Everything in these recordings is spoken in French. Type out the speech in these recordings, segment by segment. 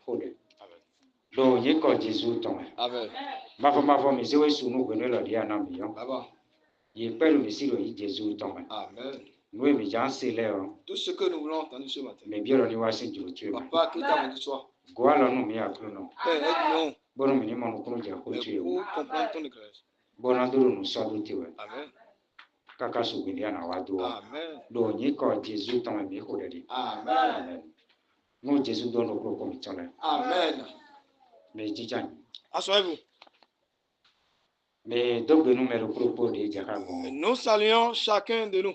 Amen. Donc, il y a Jésus. Amen. Ma mais c'est sous nous venons le dire non mais il peut le Messie le Jésus. Amen. Nous mais j'en sais là. Tout ce que nous voulons entendre ce matin. Mais bien on y va c'est Dieu. Papa, que ta main soit. Goala nous mais après non. Aide-nous. Bon nous minimum nous connaissons Dieu. Pour comprendre ton éclairage. Bon andou nous sommes doutés. Amen. Kaka souvenir na wado. Amen. Donc il y a Jésus dans le micro de Dieu. Amen. Nous Jésus donne nos propres commissions. Amen. Mais Djijan. Asseyez-vous. Mais donc nous mettons le propos de Diakabon. Nous saluons chacun de nous.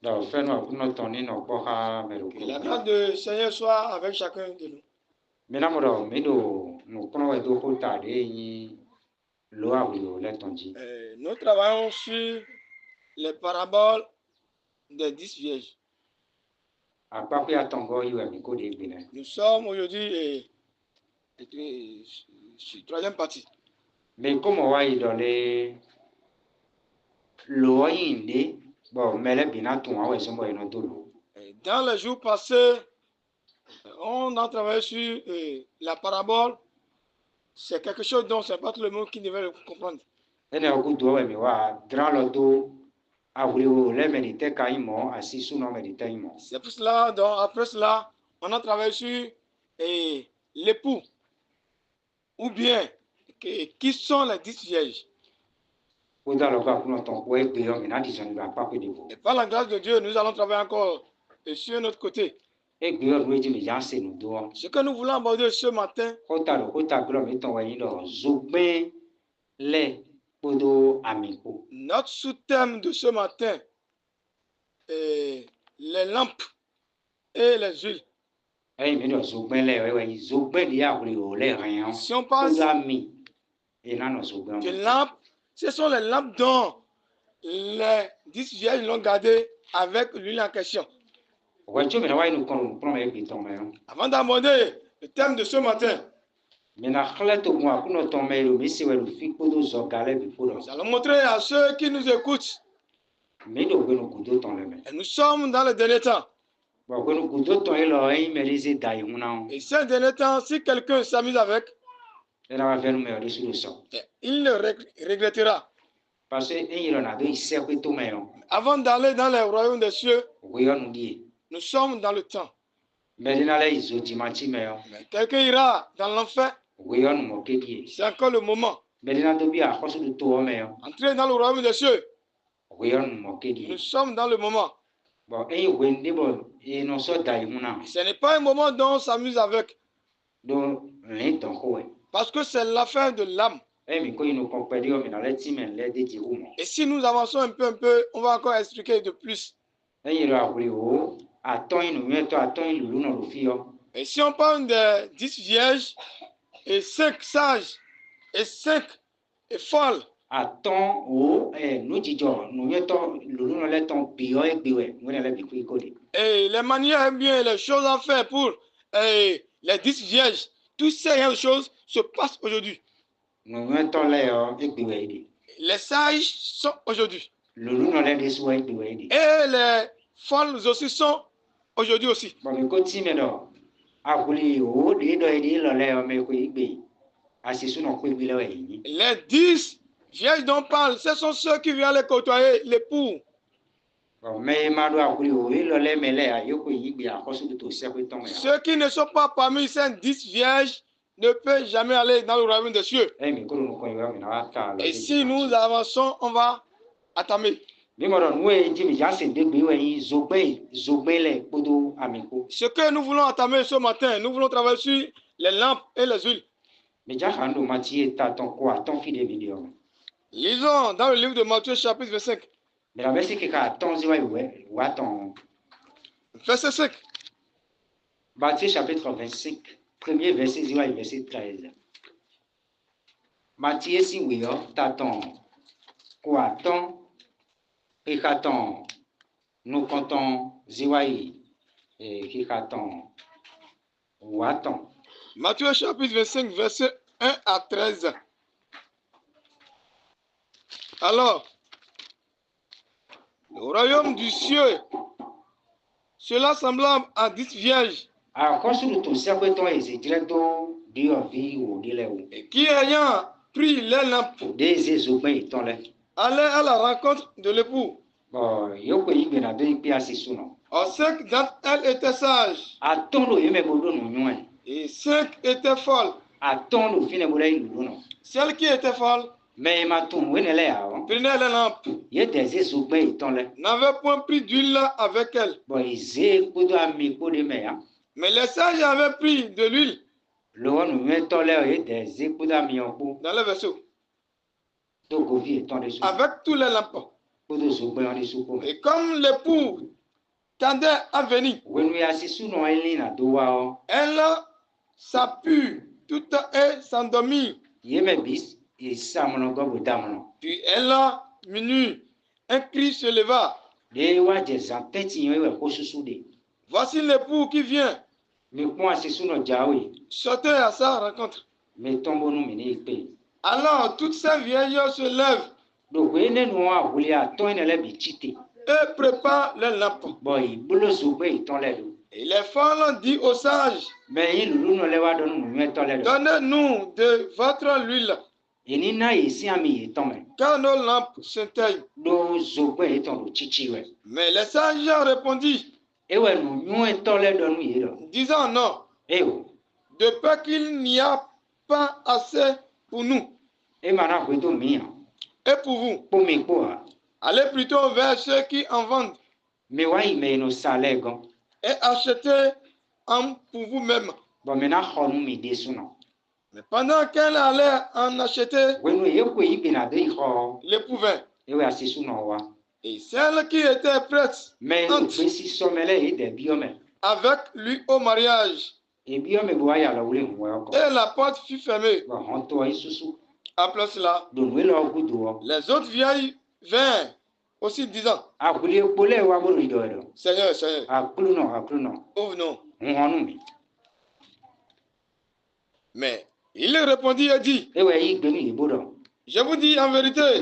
Donc fais-nous pour notre tournée nos ports. Que la grâce du Seigneur soit avec chacun de nous. Maintenant, nous prenons deux côtés et nous travaillons sur les paraboles des 10 vierges. Nous sommes aujourd'hui sur la troisième partie. Mais comme on va y donner l'eau, dans les jours passés, on a travaillé sur la parabole. C'est quelque chose dont c'est pas tout le monde qui devait le comprendre. C'est pour cela, donc, après cela, on a travaillé sur l'époux. Ou bien, qui sont les 10 vierges. Et par la grâce de Dieu, nous allons travailler encore sur notre côté. Ce que nous voulons aborder ce matin, notre sous-thème de ce matin est les lampes et les huiles. Si on parle de lampes, ce sont les lampes dont les 10 vierges l'ont gardé avec l'huile en question. Avant d'aborder le thème de ce matin, nous allons montrer à ceux qui nous écoutent. Et nous sommes dans le dernier temps. Et ces derniers temps, si quelqu'un s'amuse avec, il le regrettera. Avant d'aller dans les royaumes des cieux, nous sommes dans le temps. Mais quelqu'un ira dans l'enfer, c'est encore le moment. Entrer dans le royaume des cieux, nous sommes dans le moment. Ce n'est pas un moment dont on s'amuse avec. Parce que c'est l'affaire de l'âme. Et si nous avançons un peu, on va encore expliquer de plus. Et si on parle de 10 vierges, et 5 sages, et 5 folles, et les manières bien, les choses à faire pour les 10 vierges, toutes ces choses se passent aujourd'hui. Les sages sont aujourd'hui. Et les folles aussi sont aujourd'hui aussi. Les 10 vierges dont on parle, ce sont ceux qui viennent les côtoyer, l'époux. Ceux qui ne sont pas parmi ces 10 vierges ne peuvent jamais aller dans le royaume des cieux. Et si nous avançons, on va attamer. Ce que nous voulons entamer ce matin, nous voulons travailler sur les lampes et les huiles. Lisons dans le livre de Matthieu chapitre 25. Verset 5. Matthieu chapitre 25, premier verset, verset 13. Matthieu si oui, t'attends. Quoi, tant, et qu'attends, nous comptons, ziwaï, et qui qu'attends, ou attends. Matthieu chapitre 25, verset 1 à 13. Alors, le royaume du ciel, cela semblable à 10 vierges Et qui ayant pris les lampes allait à la rencontre de l'époux. Or 5 d'entre elles étaient sages et 5 étaient folles. Celle qui était folle prenait les lampes, n'avait point pris d'huile avec elle. Mais les sages avaient pris de l'huile dans le vaisseau avec tous les lampes. Et comme l'époux tendait à venir, elle s'appuie toute et s'endormit. Puis elle minut, un cri se leva. Voici l'époux qui vient. Sautez à sa rencontre. Alors toutes ces vieilles se lèvent et préparent les lampes. Et les folles disent aux sages, donnez-nous de votre huile, car nos lampes s'éteignent. Mais les sages répondit, disant non, de peur qu'il n'y a pas assez pour nous et pour vous. Allez plutôt vers ceux qui en vendent et achetez en pour vous-même. Mais pendant qu'elle allait en acheter, l'époux vint. Et celle qui était prête entre avec lui au mariage. Et la porte fut fermée. Après cela, les autres vieilles vinrent aussi disant, Seigneur, Seigneur, ouvre-nous. Mais il répondit et dit, je vous dis en vérité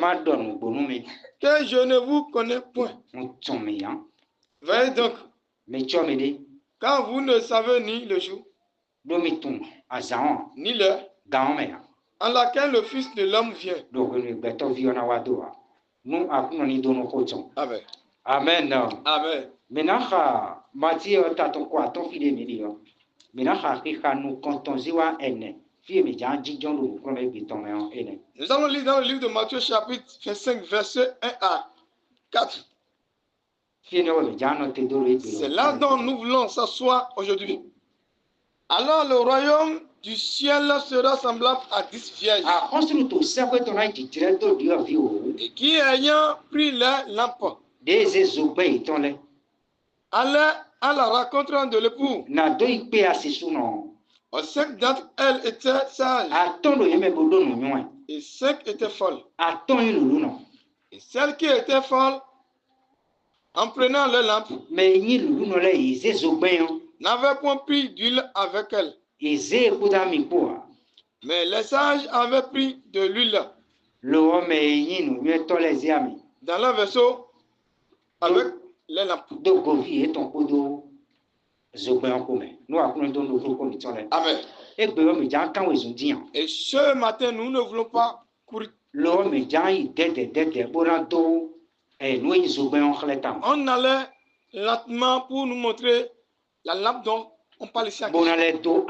que je ne vous connais point. Veuillez donc, quand vous ne savez ni le jour, ni l'heure en laquelle le Fils de l'homme vient. Amen. Amen. Amen. Nous allons lire dans le livre de Matthieu chapitre 25 verset 1 à 4. C'est là dont nous voulons s'asseoir aujourd'hui. Alors le royaume du ciel sera semblable à 10 vierges. Et qui ayant pris les lampes allaient à la rencontre de l'époux. Or 5 d'entre elles étaient sages et 5 étaient folles. Et celle qui était folle, en prenant les lampes, n'avait point pris d'huile avec elle. Mais les sages avaient pris de l'huile dans leur vaisseau avec les lampes. Amen. Et ce matin, nous ne voulons pas courir. On allait lentement pour nous montrer la lampe dont on parle ici en question.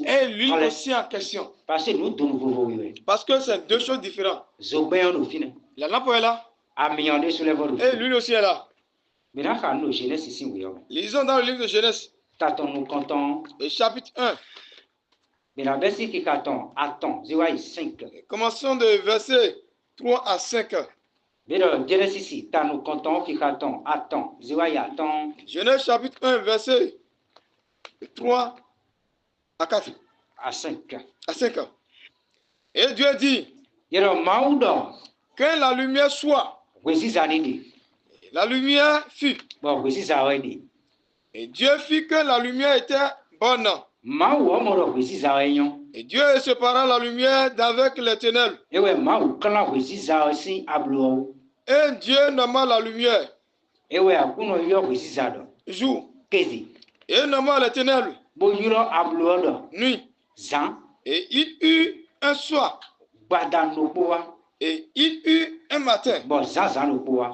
Et l'huile aussi en question. Parce que c'est deux choses différentes. La lampe est là. Et l'huile aussi est là. Lisons dans le livre de Genèse. Le chapitre 1. Commençons de verset 3 à 5. Genèse chapitre 1, verset 3 à 4. À 5. Et Dieu dit que la lumière soit. La lumière fut. Et Dieu fit que la lumière était bonne. Et Dieu sépara la lumière d'avec les ténèbres. Et Dieu nomma la lumière jour. Et nommant les ténèbres. Bonjour ablodo. Nuit. Zan. Et il eut un soir. Badanopoa. Et il eut un matin. Bon, Zan.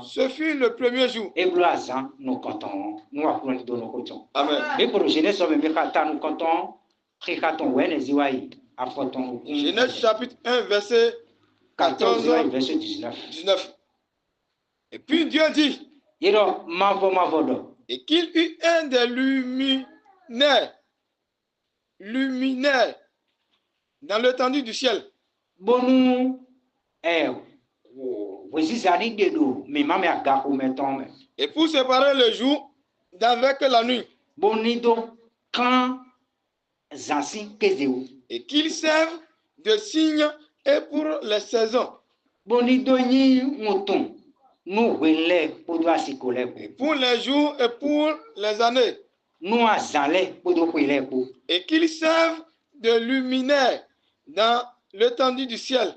Ce fut le premier jour. Et Zan, nous comptons. Nous apprenons de nos comptons. Amen. Mais pour Genèse, nous comptons. Genèse chapitre 1, verset 14, verset 19. Et puis Dieu dit. Et qu'il eut un des luminaires dans l'étendue du ciel. Et pour séparer le jour d'avec la nuit. Et qu'il serve de signe et pour les saisons. Et pour les jours et pour les années. Et qu'il serve de luminaire dans l'étendue du ciel.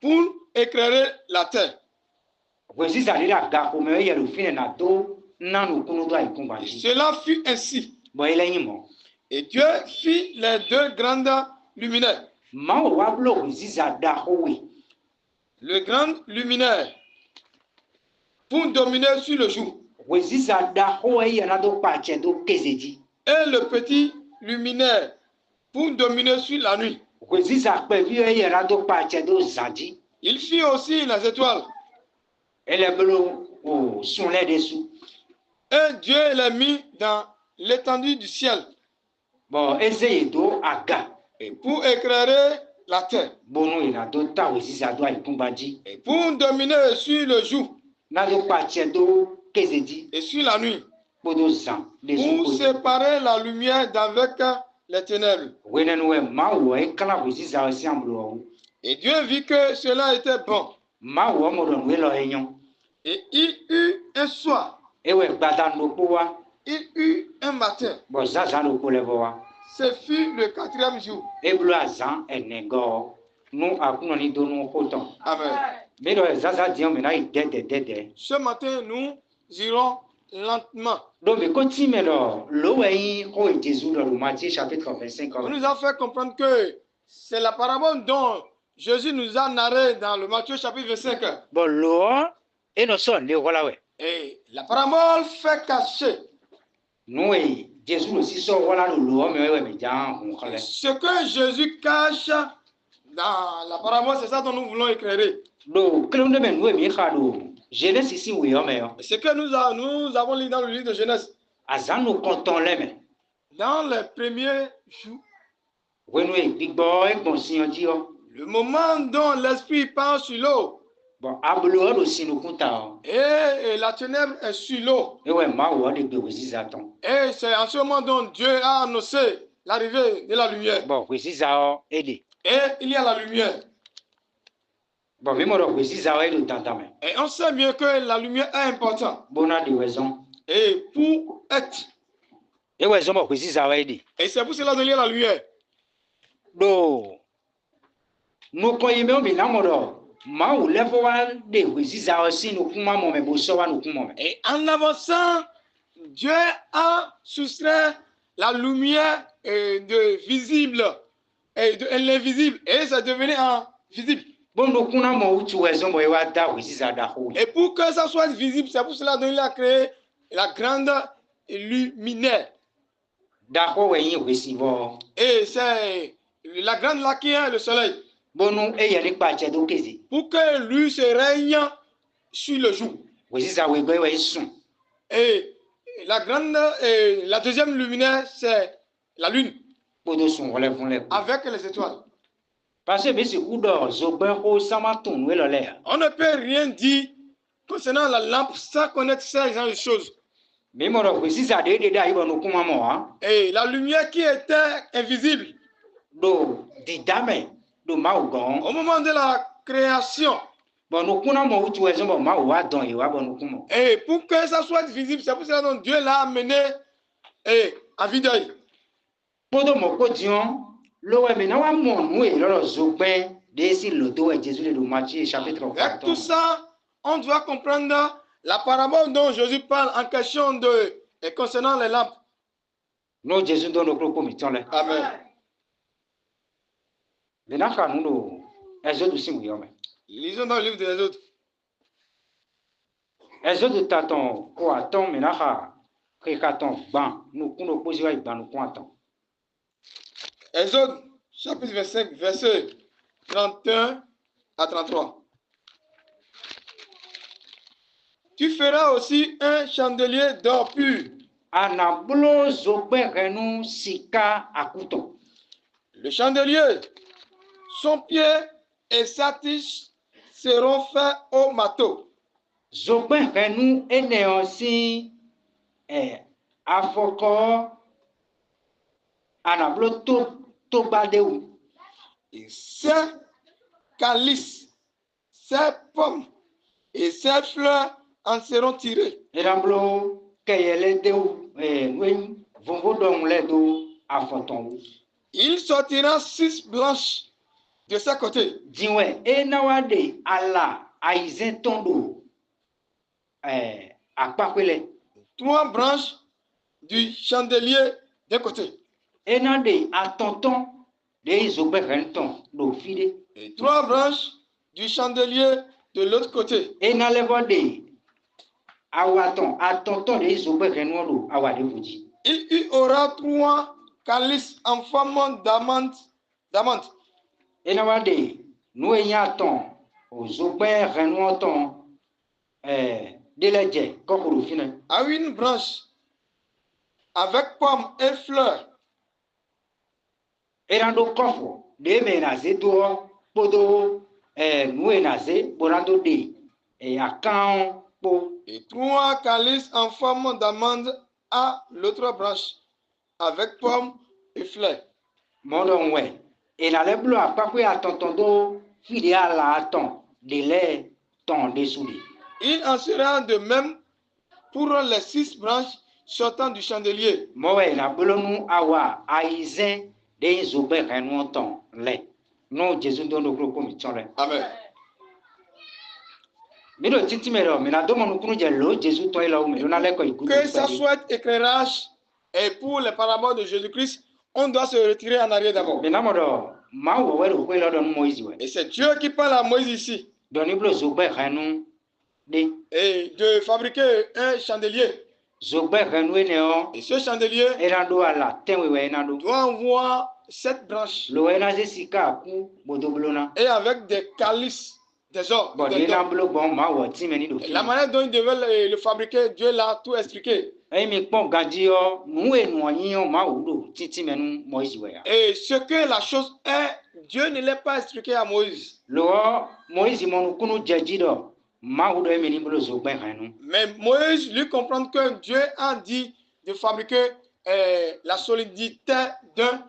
Pour éclairer la terre. Cela fut ainsi. Et Dieu fit les deux grandes luminaires. Le grand luminaire pour dominer sur le jour. Et le petit luminaire pour dominer sur la nuit. Il fit aussi les étoiles. Et Dieu les mit dans l'étendue du ciel. Et pour éclairer la terre. Et pour dominer sur le jour. Et sur la nuit. Pour séparer la lumière d'avec les ténèbres. Et Dieu vit que cela était bon. Et il eut un soir. Il eut un matin. Ce fut le 4e jour. Amen. Ce matin, nous irons lentement. On nous a fait comprendre que c'est la parabole dont Jésus nous a narré dans le Matthieu chapitre 25. Et la parabole fait cacher. Ce que Jésus cache dans la parabole, c'est ça dont nous voulons éclairer. Ce que nous avons lu dans le livre de Genèse. Dans les premiers jours. Le moment dont l'esprit part sur l'eau. Et la ténèbre est sur l'eau. Et c'est en ce moment dont Dieu a annoncé l'arrivée de la lumière. Et il y a la lumière. Et on sait bien que la lumière est importante. Et pour être. Et c'est pour cela qu'il y a la lumière. Et en avançant, Dieu a soustrait la lumière de visible et de l'invisible. Et ça devenait invisible. Et pour que ça soit visible, c'est pour cela qu'il a créé la grande luminaire. Et c'est la grande là qui est le soleil. Pour que lui se règne sur le jour. Et la deuxième luminaire, c'est la lune. Avec les étoiles. On ne peut rien dire concernant la lampe sans connaître ces genre de choses. Et la lumière qui était invisible. Au moment de la création. Et pour que ça soit visible, c'est pour cela que Dieu l'a amené à vue d'œil. Avec tout ça, on doit comprendre La parabole dont Jésus parle en question de et concernant les lampes. No Jésus donne le comme il Amen. Lisons dans le livre des autres. Exode taton ko aton menaha kekaton ban nous kuno posi wa ban nous kwanton. Exode chapitre 25 verset 31 à 33. Tu feras aussi un chandelier d'or pur. Anablo zobérenu sika akuton. Le chandelier, son pied et sa tige seront faits au marteau. Zobérenu eneosi afoko anablo to badeu. Et ces calices, ces pommes et ces fleurs en seront tirés. Enablo kayele deu wen vongo dong le do afoton. Il sortira 6 branches de ce côté. Diwe enawade ala aizen tondo akpakwele. 3 branches du chandelier d'un côté. Enade atonton de izoberenton do fide. Et 3 branches du chandelier de l'autre côté. Enalevode awaton atonton de izoberenu do awade fuji. Il y aura 3 calices en forme d'amande. Enawade nuenyaton ozoberenu ton deleje kokoro fine. À une branche avec pommes et fleurs. Erando kofo de menaze do podo nuenaze borando de akan po. Et 3 calices en forme d'amande à l'autre branche avec pommes et fleurs. Mondon we enale blo apakwe atonton do fide ala aton de le ton desouli. Il en sera de même pour les 6 branches sortant du chandelier. Mowe na bolonu awa aizen de zobe renu ton le. Non Jésus donne le gros comme le. Amen. Miro titi mero mena do monu kunu je lo Jésus to ila o mero na le ko ikutu. Que ça soit éclairage et pour les paraboles de Jésus-Christ, on doit se retirer en arrière d'abord. Mena modo ma wo we ro ko ila do Moïse we. Et c'est Dieu qui parle à Moïse ici. Doni blo zobe renu de et de fabriquer un chandelier. Et ce chandelier doit avoir 7 branches. Et avec des calices, des or. La manière dont il devait le fabriquer, Dieu l'a tout expliqué. Et ce que la chose est, Dieu ne l'a pas expliqué à Moïse. Mais Moïse lui comprend que Dieu a dit de fabriquer la solidité d'un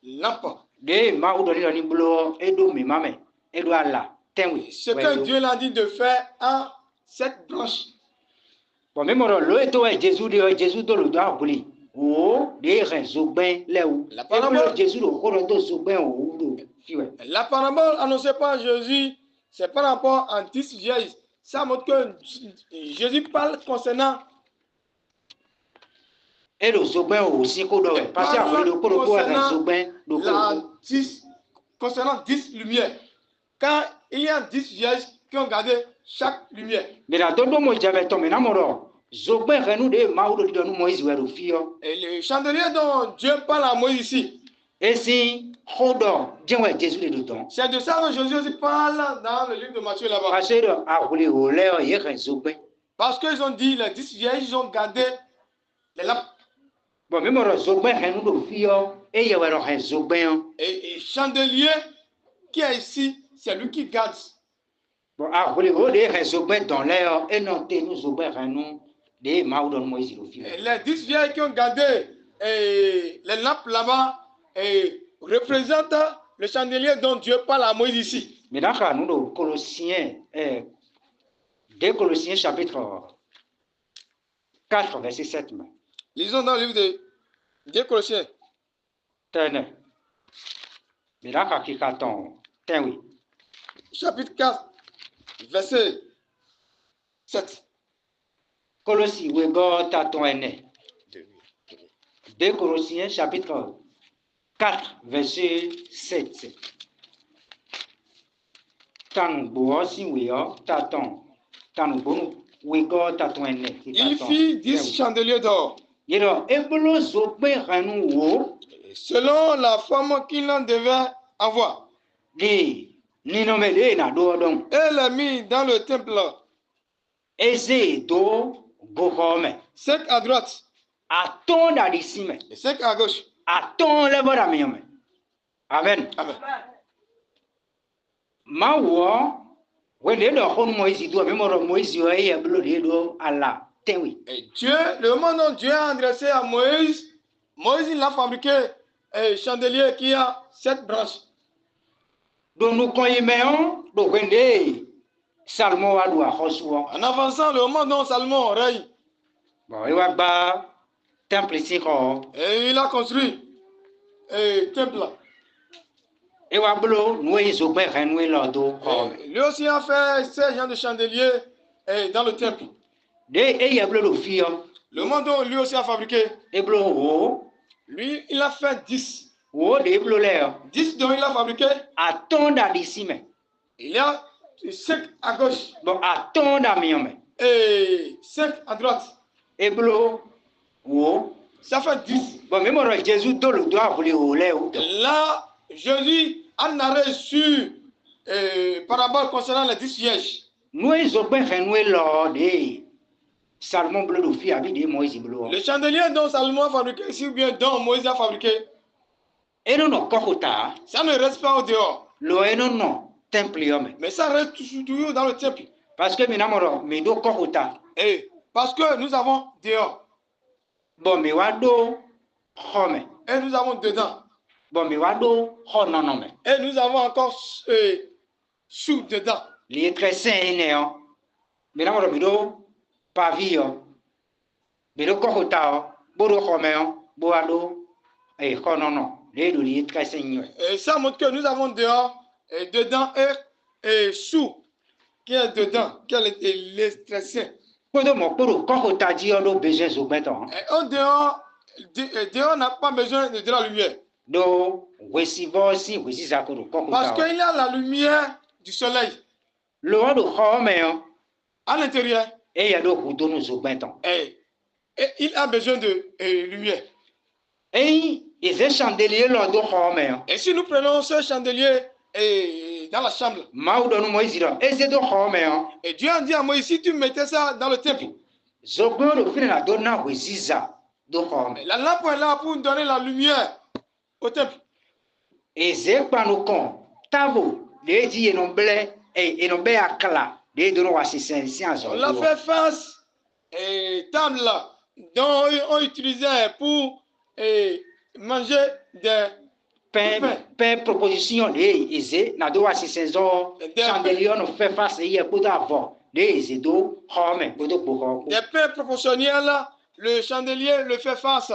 lampe. Ce que Dieu l'a dit de faire à cette branche. La parabole annoncée par Jésus, c'est par rapport à 10 vieilles. Ça montre que Jésus parle concernant concernant 10 lumières. Quand il y a 10 vierges qui ont gardé chaque lumière. Et le chandelier dont Dieu parle à Moïse ici. C'est de ça que Jésus aussi parle dans le livre de Matthieu là-bas. Parce qu'ils ont dit, les 10 vierges, ils ont gardé les lampes. Et chandelier qui est ici, c'est lui qui garde. Les 10 vierges qui ont gardé les lampes là-bas représentent le chandelier dont Dieu parle à Moïse ici. Colossiens chapitre 4, verset 7. Lisons dans le livre de 2 Colossiens. Chapitre 4, verset 7. Colossi wego taton ene. 2 Colossiens chapitre 4 verset 7. Tan bo si weo taton. Tan bo wego taton ene. Il fit 10 chandeliers d'or. Selon la forme qu'il en devait avoir. Et les mis dans le temple. 5 à droite. Et 5 à gauche. Amen. Amen. Et Dieu, le moment dont Dieu a adressé à Moïse, Moïse il a fabriqué un chandelier qui a 7 branches. En avançant, le moment dont Salomon règne, et il a construit un temple. Et lui aussi a fait ce genre de chandelier dans le temple. Le moment dont lui aussi a fabriqué, lui il a fait 10. 10 dont il a fabriqué. Il y a 5 à gauche. Et 5 à droite. Ça fait 10. Là, Jésus en a reçu parabole concernant les 10 vierges. Le chandelier dont Salomon a fabriqué ici ou bien dont Moïse a fabriqué, ça ne reste pas au dehors. Mais ça reste toujours dans le temple. Parce que nous avons dehors. Et nous avons dedans. Et nous avons encore sous dedans. Et ça montre que nous avons dehors et dedans et sous qui est dedans, qui est l'électricien. Et en dehors, n'a pas besoin de la lumière. Parce qu'il y a la lumière du soleil à l'intérieur. Et il a besoin de lumière. Et si nous prenons ce chandelier dans la chambre, et Dieu a dit à Moïse, si tu mettais ça dans le temple, la lampe est là pour donner la lumière au temple. On l'a fait face et table dont on utilisait pour manger des pain proposition des pains proportionnels, le chandelier le fait face.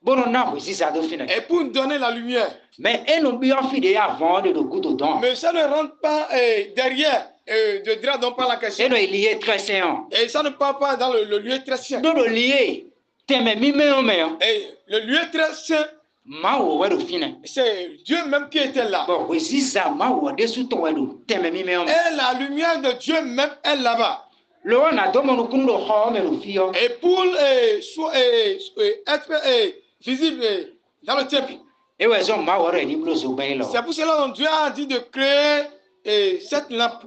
Et pour donner la lumière. Mais ça ne rentre pas derrière de drap dont parle la question. Et ça ne part pas dans le lieu très saint. Et le lieu très saint, c'est Dieu même qui était là. Et la lumière de Dieu même est là-bas. Et pour être visible dans le temple. C'est pour cela que Dieu a dit de créer cette lampe.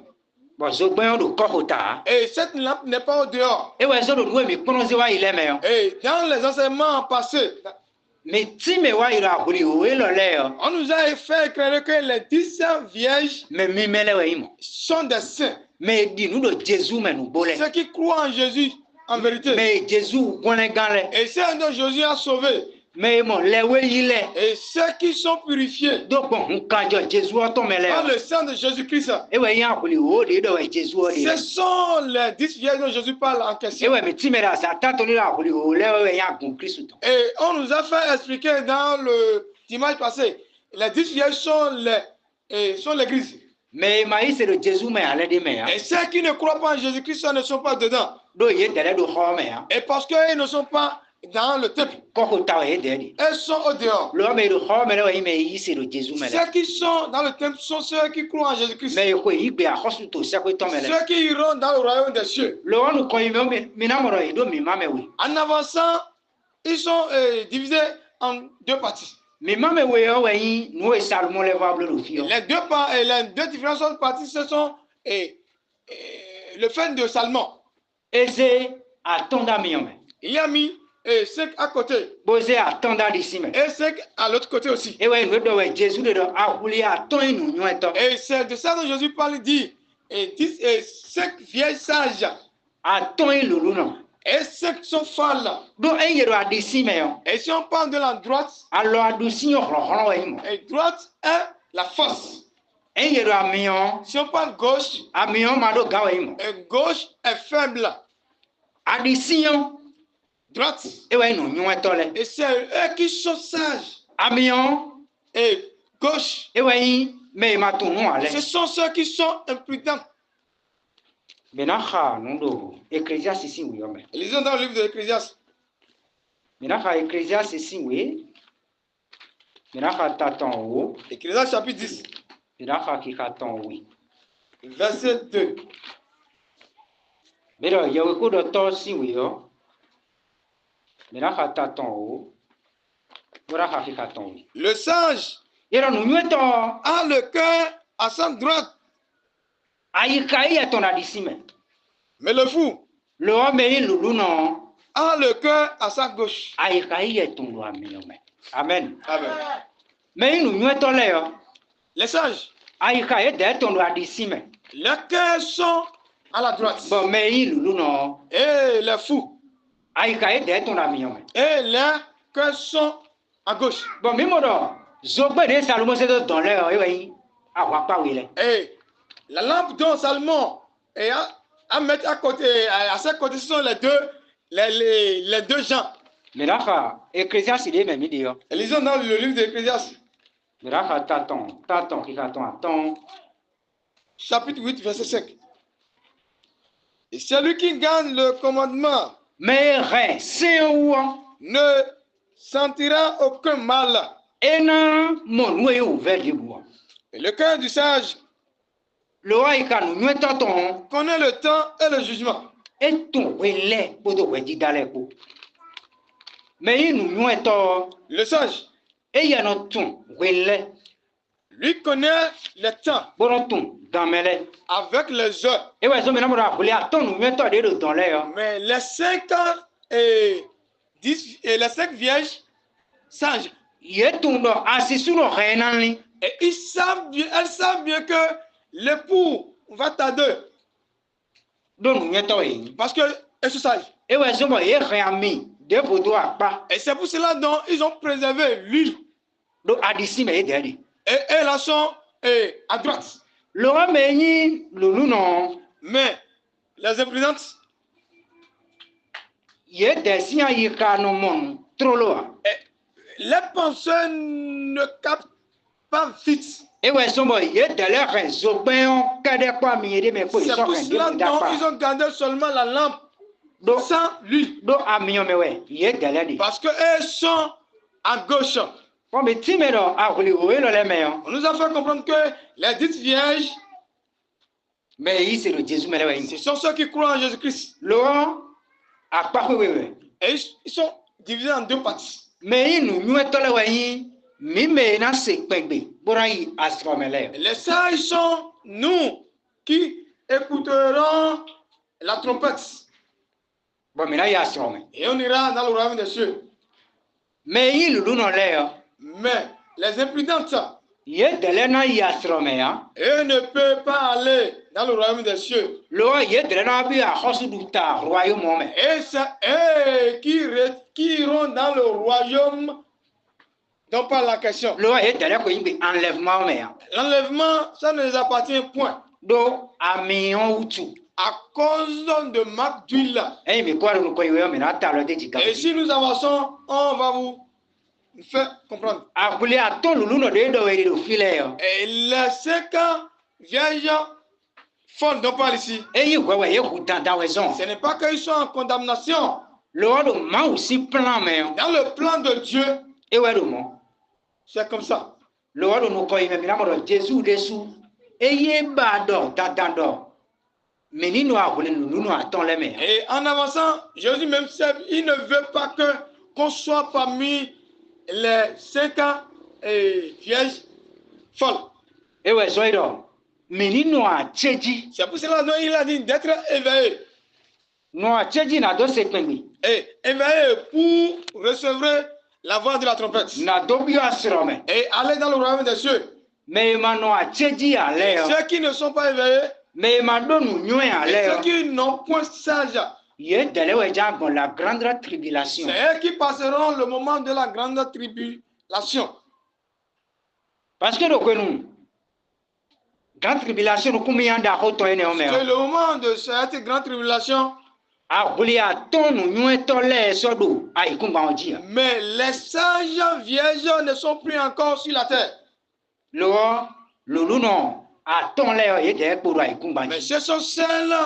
Et cette lampe n'est pas au dehors. Et dans les enseignements passés, on nous a fait éclairer que les 10 vierges sont des saints. Ceux qui croient en Jésus, en vérité. Et ceux dont Jésus a sauvé. Et ceux qui sont purifiés par le sang de Jésus-Christ. Ce sont les 10 vierges dont Jésus parle en question. Et on nous a fait expliquer dans le dimanche passé, les 10 vierges sont l'église. Et ceux qui ne croient pas en Jésus-Christ ne sont pas dedans. Et parce qu'ils ne sont pas dans le temple, elles sont au dehors. Ceux qui sont dans le temple sont ceux qui croient en Jésus-Christ. Ceux qui iront dans le royaume des cieux. En avançant, ils sont divisés en deux parties. Les deux différentes parties, ce sont le fait de Salmon. Il a mis 5 à côté. Et 5 à l'autre côté aussi. Et c'est de ça que Jésus parle, dit 5 vieilles sages. Et 5 sont folles. Et si on parle de la droite, et droite est la force. Si on parle gauche, et gauche est faible. Droite. Et c'est eux qui sont sages. Et gauche. Ce sont ceux qui sont imprudents. Lisons dans le livre de l'Ecclésiaste. Ecclésiaste chapitre 10. Verset 2. Le sage a le cœur à sa droite. Mais le fou a le cœur à sa gauche. Amen. Amen. Les sages, leurs cœurs sont à la droite. Et les fous, et leurs cœurs sont à gauche. Et la lampe dont Salomon est à mettre à côté, à ses côtés, ce sont les deux gens. Et lisons dans le livre de l'Ecclésiaste. Chapitre 8, verset 5. Et celui qui gagne le commandement ne sentira aucun mal. Et le cœur du sage connaît le temps et le jugement. Le sage, lui connaît le temps avec les heures. Mais les 5 ans et 10 et les 5 vierges sages, et elles savent bien que l'époux va tarder. Parce que elles sont sages. Et c'est pour cela dont ils ont préservé l'huile. Et elles sont à droite. Mais les imprudentes, les penseurs ne captent pas vite. C'est pour cela dont ils ont gardé seulement la lampe sans l'huile. Parce qu'elles sont à gauche. On nous a fait comprendre que les 10 vierges, ce sont ceux qui croient en Jésus-Christ. Et ils sont divisés en deux parties. Les sages sont nous qui écouterons la trompette. Et on ira dans le royaume des cieux. Mais les imprudentes, eux ne peuvent pas aller dans le royaume des cieux. Et c'est eux qui iront dans le royaume dont parle la question. L'enlèvement, ça ne les appartient point. À cause de marque d'huile. Et si nous avançons, on va vous faire comprendre. Et les 5 vierges folle dont parle ici. Ce n'est pas qu'ils sont en condamnation. Dans le plan de Dieu, c'est comme ça. Et en avançant, Jésus même il ne veut pas qu'on soit parmi les 5 ans vierges folles. C'est pour cela qu'il a dit d'être éveillé. Et éveillé pour recevoir la voix de la trompette. Et aller dans le royaume des cieux. Ceux qui ne sont pas éveillés, et ceux qui n'ont point sage, la grande tribulation. C'est eux qui passeront le moment de la grande tribulation. Parce que nous, grande tribulation, nous combien d'argent c'est le moment de cette grande tribulation. Mais les sages vierges ne sont plus encore sur la terre. Mais ce sont celles,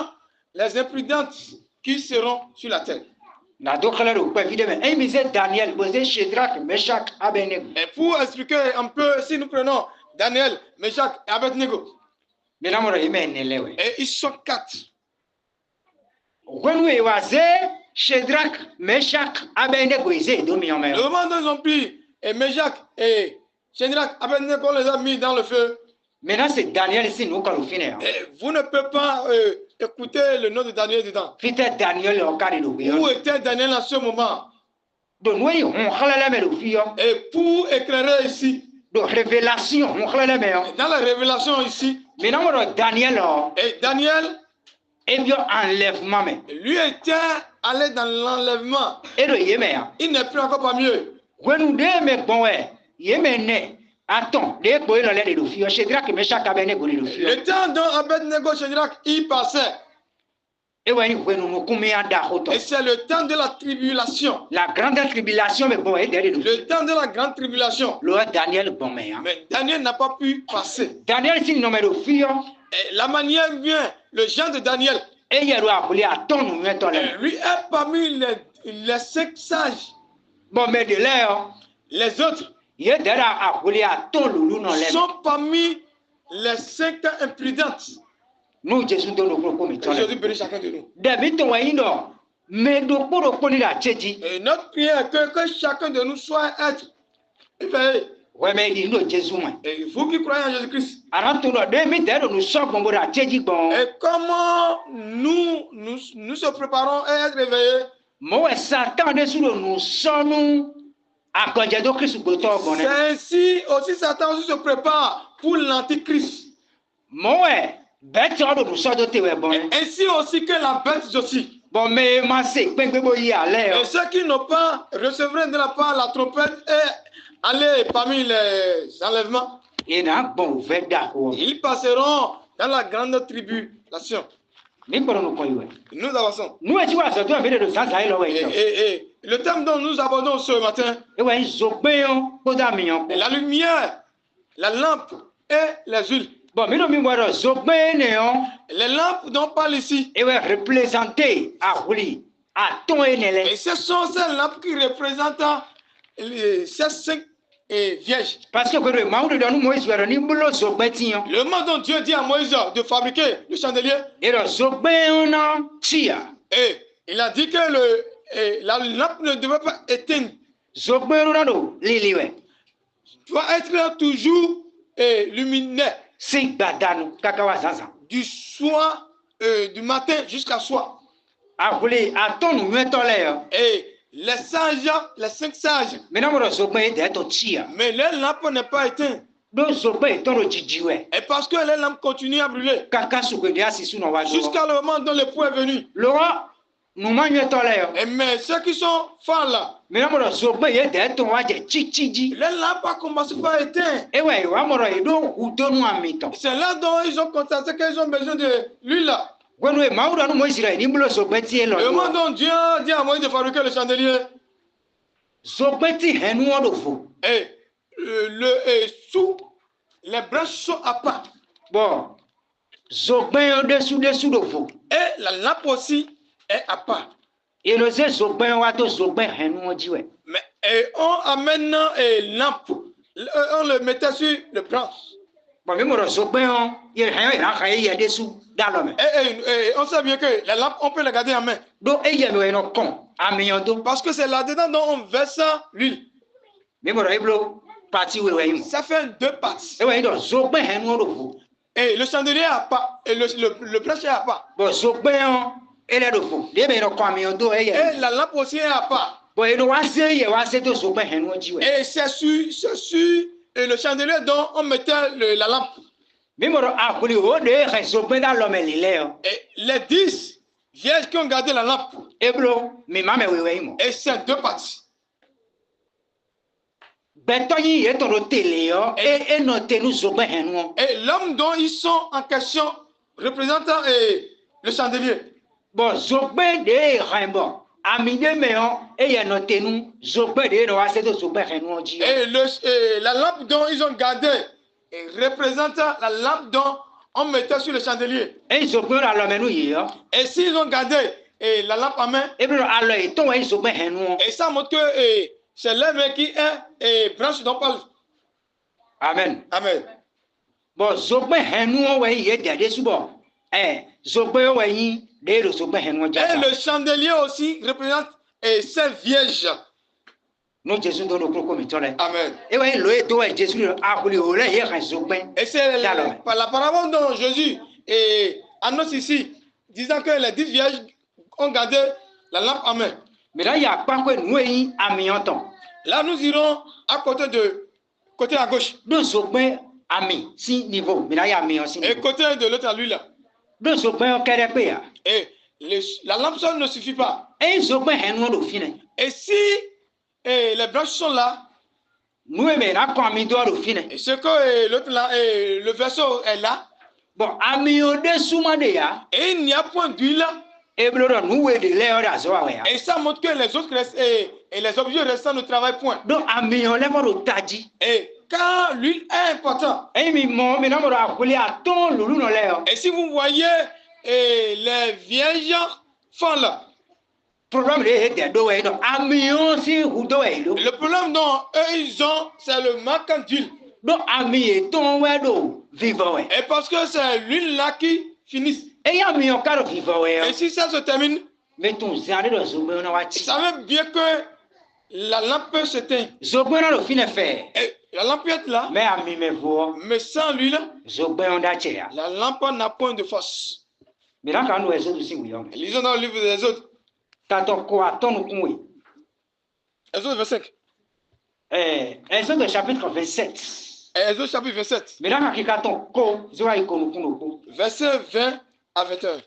les imprudentes, qui seront sur la terre. Et pour expliquer un peu, si nous prenons Daniel, Meshach et Abednego, et ils sont 4. Le moment dont ils ont pris et Meshach et Shadrach, Abednego, on les a mis dans le feu. Maintenant, c'est Daniel ici, nous, quand vous ne pouvez pas écouter le nom de Daniel dedans. Où était Daniel en ce moment? Et pour éclairer ici. Dans la révélation ici. Daniel. Et Daniel. Enlèvement. Lui était allé dans l'enlèvement. Il n'est plus encore pas mieux. Attends, le temps dont Abednego Shadrach y passait. Et c'est le temps de la tribulation. La grande tribulation, mais bon, le temps de la grande tribulation. Mais Daniel n'a pas pu passer. Daniel, c'est nommé le fils. La manière vient, le genre de Daniel. Et il a appelé à ton lui est parmi les 5 sages. Bon, mais de l'air. Les autres. Sont parmi les 5 imprudentes. Nous, Jésus Jésus bénit chacun de nous. Et notre prière que chacun de nous soit être éveillé. Et vous qui croyez en Jésus-Christ. Et comment nous se préparons à être éveillés? C'est ainsi aussi Satan aussi se prépare pour l'antichrist. Ainsi aussi que la bête aussi. Et ceux qui n'ont pas recevront de la part la trompette et aller parmi les enlèvements. Ils passeront dans la grande tribulation. Nous avançons. Et le thème dont nous abordons ce matin, la lumière, la lampe et les huiles. Les lampes dont on parle ici. Et ce sont ces lampes qui représentent ces 5 vierges. Parce que le moment dont Dieu dit à Moïse de fabriquer le chandelier. Et il a dit que la lampe ne devait pas éteindre. Doit être toujours lumineux. Du soir, du matin jusqu'à soir. Et les sages, les 5 sages. Mais les lampes n'est pas éteintes. Et parce que les lampes continuent à brûler. Jusqu'à le moment dont le point est venu. Mais ceux qui sont forts là. Les lampes ont commencé par éteindre. C'est là dont ils ont constaté qu'ils ont besoin de l'huile là. Le moment dont Dieu dit à Moïse de fabriquer le chandelier. Et sous les branches sont à part. Bon. Zogben dessous de vous. Et la lampe aussi est à part. Et le zogben wato zogben henu dit ouais. Mais on amène lampe, on le mettait sur le branche. Bon, mais mon zogben il y a dessous dans l'homme. Et on sait bien que la lampe on peut la garder en main. Donc il y a un con parce que c'est là-dedans dont on verse l'huile. Mais mon partie ça fait 2 parties. Et ouais donc zogben henu de vous. Et le chandelier a pas et le branche a pas. Bon zogben elle est de vous. Et la lampe aussi est à part. Bon et c'est sur le chandelier dont on mettait la lampe. Et les 10 vierges qui ont gardé la lampe. Et c'est 2 parties. Et l'homme dont ils sont en question représentant le chandelier. Bon, zogben de raimbo. Amide meon et ya notenu zogben de no aseto zogben henu ji. Et la lampe dont ils ont gardé représentant la lampe dont on mettait sur le chandelier. Et zogben la lomenu yi. Et s'ils ont gardé la lampe en main. Et bien alors et ton et zogben henu. Et ça montre que c'est l'homme qui est branche dont parle. Amen. Amen. Bon, zogben henu ouais y est de subo. Zogben ouais yi. Et le chandelier aussi représente ces vierges. Nous Jésus donne le comme Amen. Et ouais le Jésus a voulu et c'est la parabole dont Jésus annonce ici, disant que les 10 vierges ont gardé la lampe en main. Mais là il y a pas que nous à mi-temps. Là nous irons à côté à gauche. Deux zogben à mi si niveau. Mais là il y a mi aussi. Et côté de l'autre à lui là. Deux zogben au carré. Et la lampe seule ne suffit pas. Et si les branches sont là, et ce que l'autre là, le vaisseau est là, bon, et il n'y a point d'huile. Et ça montre que les autres et les objets restants ne travaillent point. Et car l'huile est importante. Et si vous voyez les vieilles font là. Le problème dont eux ils ont, c'est le manque d'huile. Et parce que c'est l'huile là qui finit. Et si ça se termine, ça veut bien que la lampe s'éteint. Et la lampe est là. Mais sans l'huile, la lampe n'a point de force. Lisons dans le livre des autres. Exode 25. Exode chapitre 27. Exode chapitre 27. Verset 20 à 21.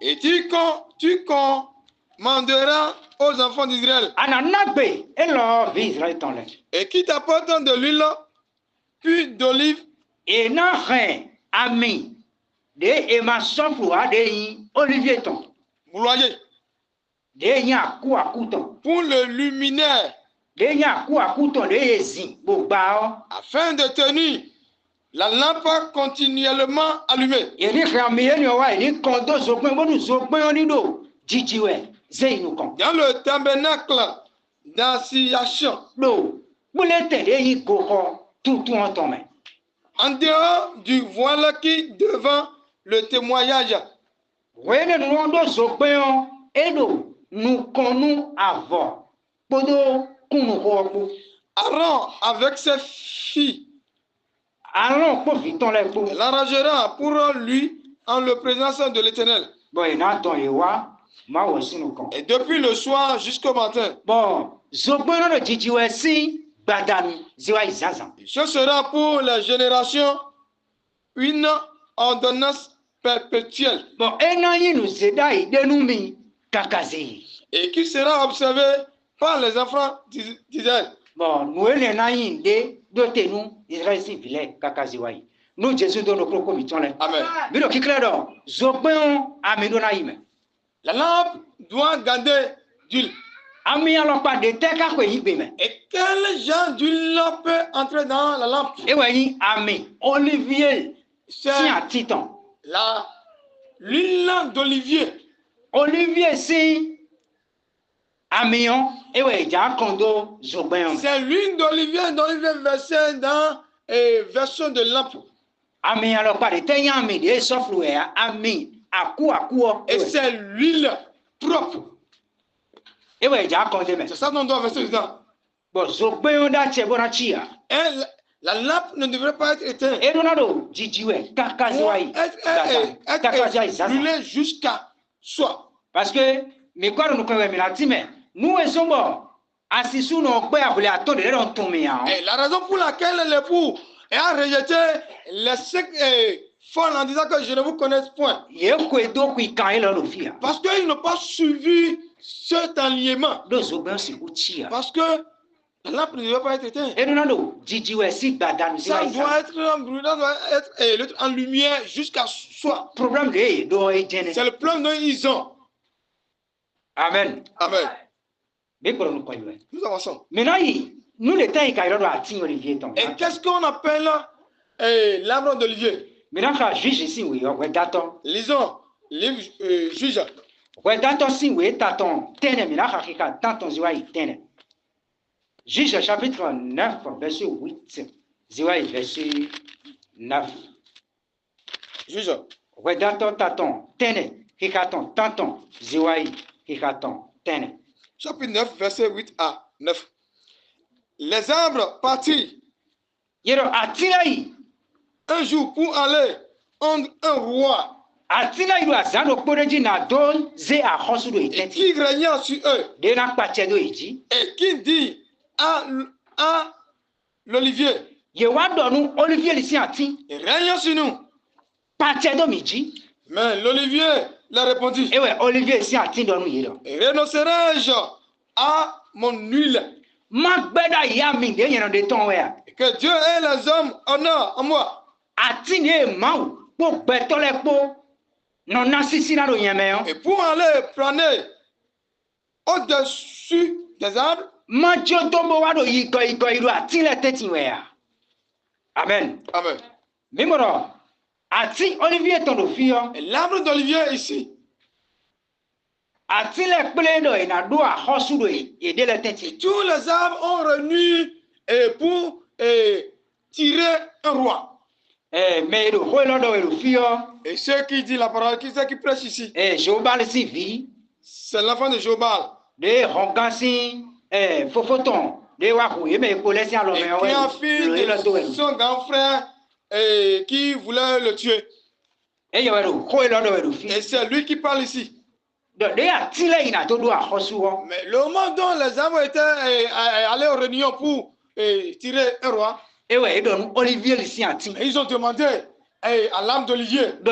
Et tu commanderas aux enfants d'Israël et qui t'apportent de l'huile, puis d'olive et non rien ami de ma soifloa de olivier ton pour le luminaire afin de tenir la lampe continuellement allumée. Dans le tabernacle d'assignation. En dehors du voile qui devant le témoignage. Aaron avec ses filles l'arrangera pour lui en le présence de l'Éternel. Et depuis le soir jusqu'au matin. Ce sera pour la génération une ordonnance perpétuelle. Et qui sera observé par les enfants d'Israël. Nous Jésus donne le Amen. La lampe doit garder d'huile. Et quel genre d'huile peut entrer dans la lampe? C'est l'huile d'olivier. Olivier, c'est c'est l'huile d'olivier versée dans version de lampe. Et c'est l'huile propre. C'est ça qu'on doit verser dedans. Et la lampe ne devrait pas être éteinte. Être brûlée jusqu'à soi. Parce que nous et la raison pour laquelle l'époux a rejeté les 5 folles en disant que je ne vous connais point. Parce qu'ils n'ont pas suivi cet alliement. Parce que la lampe ne doit pas être éteinte. Ça doit être brûlé, doit être en lumière jusqu'à soi. C'est le problème dont ils ont. Amen. Amen. Nous avançons. Maintenant, nous les temps, et qu'est-ce qu'on appelle l'arbre d'olivier? Maintenant, juge ici, oui, lisons livre juge. Juge chapitre 9, verset 8. Verset 9. Juge. Chapitre 9, verset 8 à 9. Les arbres partirent un jour pour aller entre un roi et qui régnait sur eux et qui dit à l'olivier, règne sur nous. Mais l'olivier leur répondit, renoncerai-je à mon huile? Que Dieu et les hommes honorent en moi. Et pour aller planer au-dessus des arbres. Amen. Amen. Et l'arbre d'olivier ici. Tous les arbres ont réuni pour tirer un roi. Et ceux qui disent la parole, ceux qui prêchent ici, c'est l'enfant de Jobal. Et qui a fille de son grand frère qui voulait le tuer. Et c'est lui qui parle ici. Mais le moment dont les arbres étaient allés aux réunions pour tirer un roi, ils ont demandé à l'âme d'Olivier et de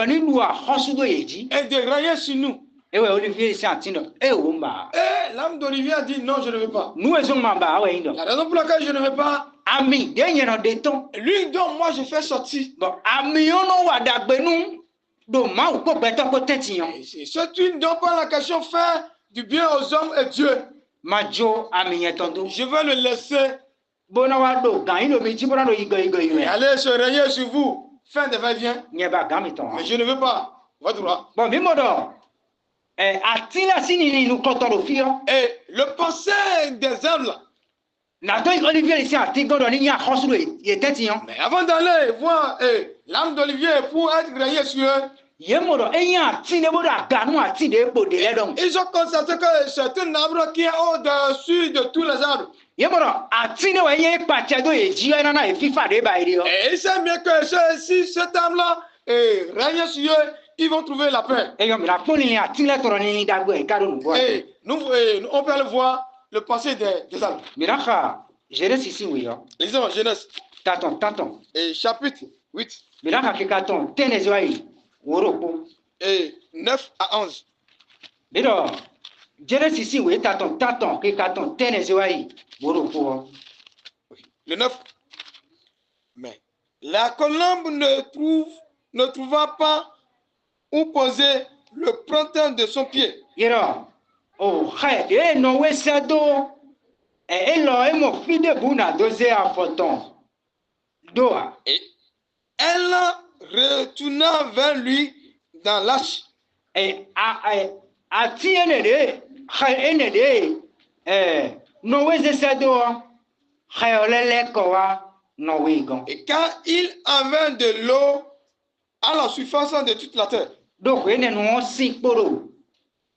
régner sur nous. Et l'âme d'Olivier a dit non, je ne veux pas. La raison pour laquelle je ne veux pas, lui dont moi je fais sortir. C'est une dont par la question faire du bien aux hommes et Dieu. Je vais le laisser. Allez se régner sur vous. Fin de va-et-vient. Mais je ne veux pas. Votre droit. Et le pensée des hommes. Mais avant d'aller voir l'âme d'Olivier pour être régné sur eux, ils ont constaté que c'est un arbre qui est au-dessus de tous les arbres. Et il sait bien que si cet arbre-là règne sur eux, ils vont trouver la paix. Et on peut aller voir le passé des arbres. Genèse ici, oui. Lisons Genèse. Et chapitre 8. Et 9 à 11. Genèse ici, oui. Le 9. Mais la colombe ne trouva pas où poser le printemps de son pied. Oh, hey, no we sado. Mo fi de buna doze a photon. Doa. Et elle retourna vers lui dans l'arche. Et a tiene de, ene de, no we sado. Hayolele kowa no we gon. Et quand il avait de l'eau à la surface de toute la terre. Donc, ene no si poro.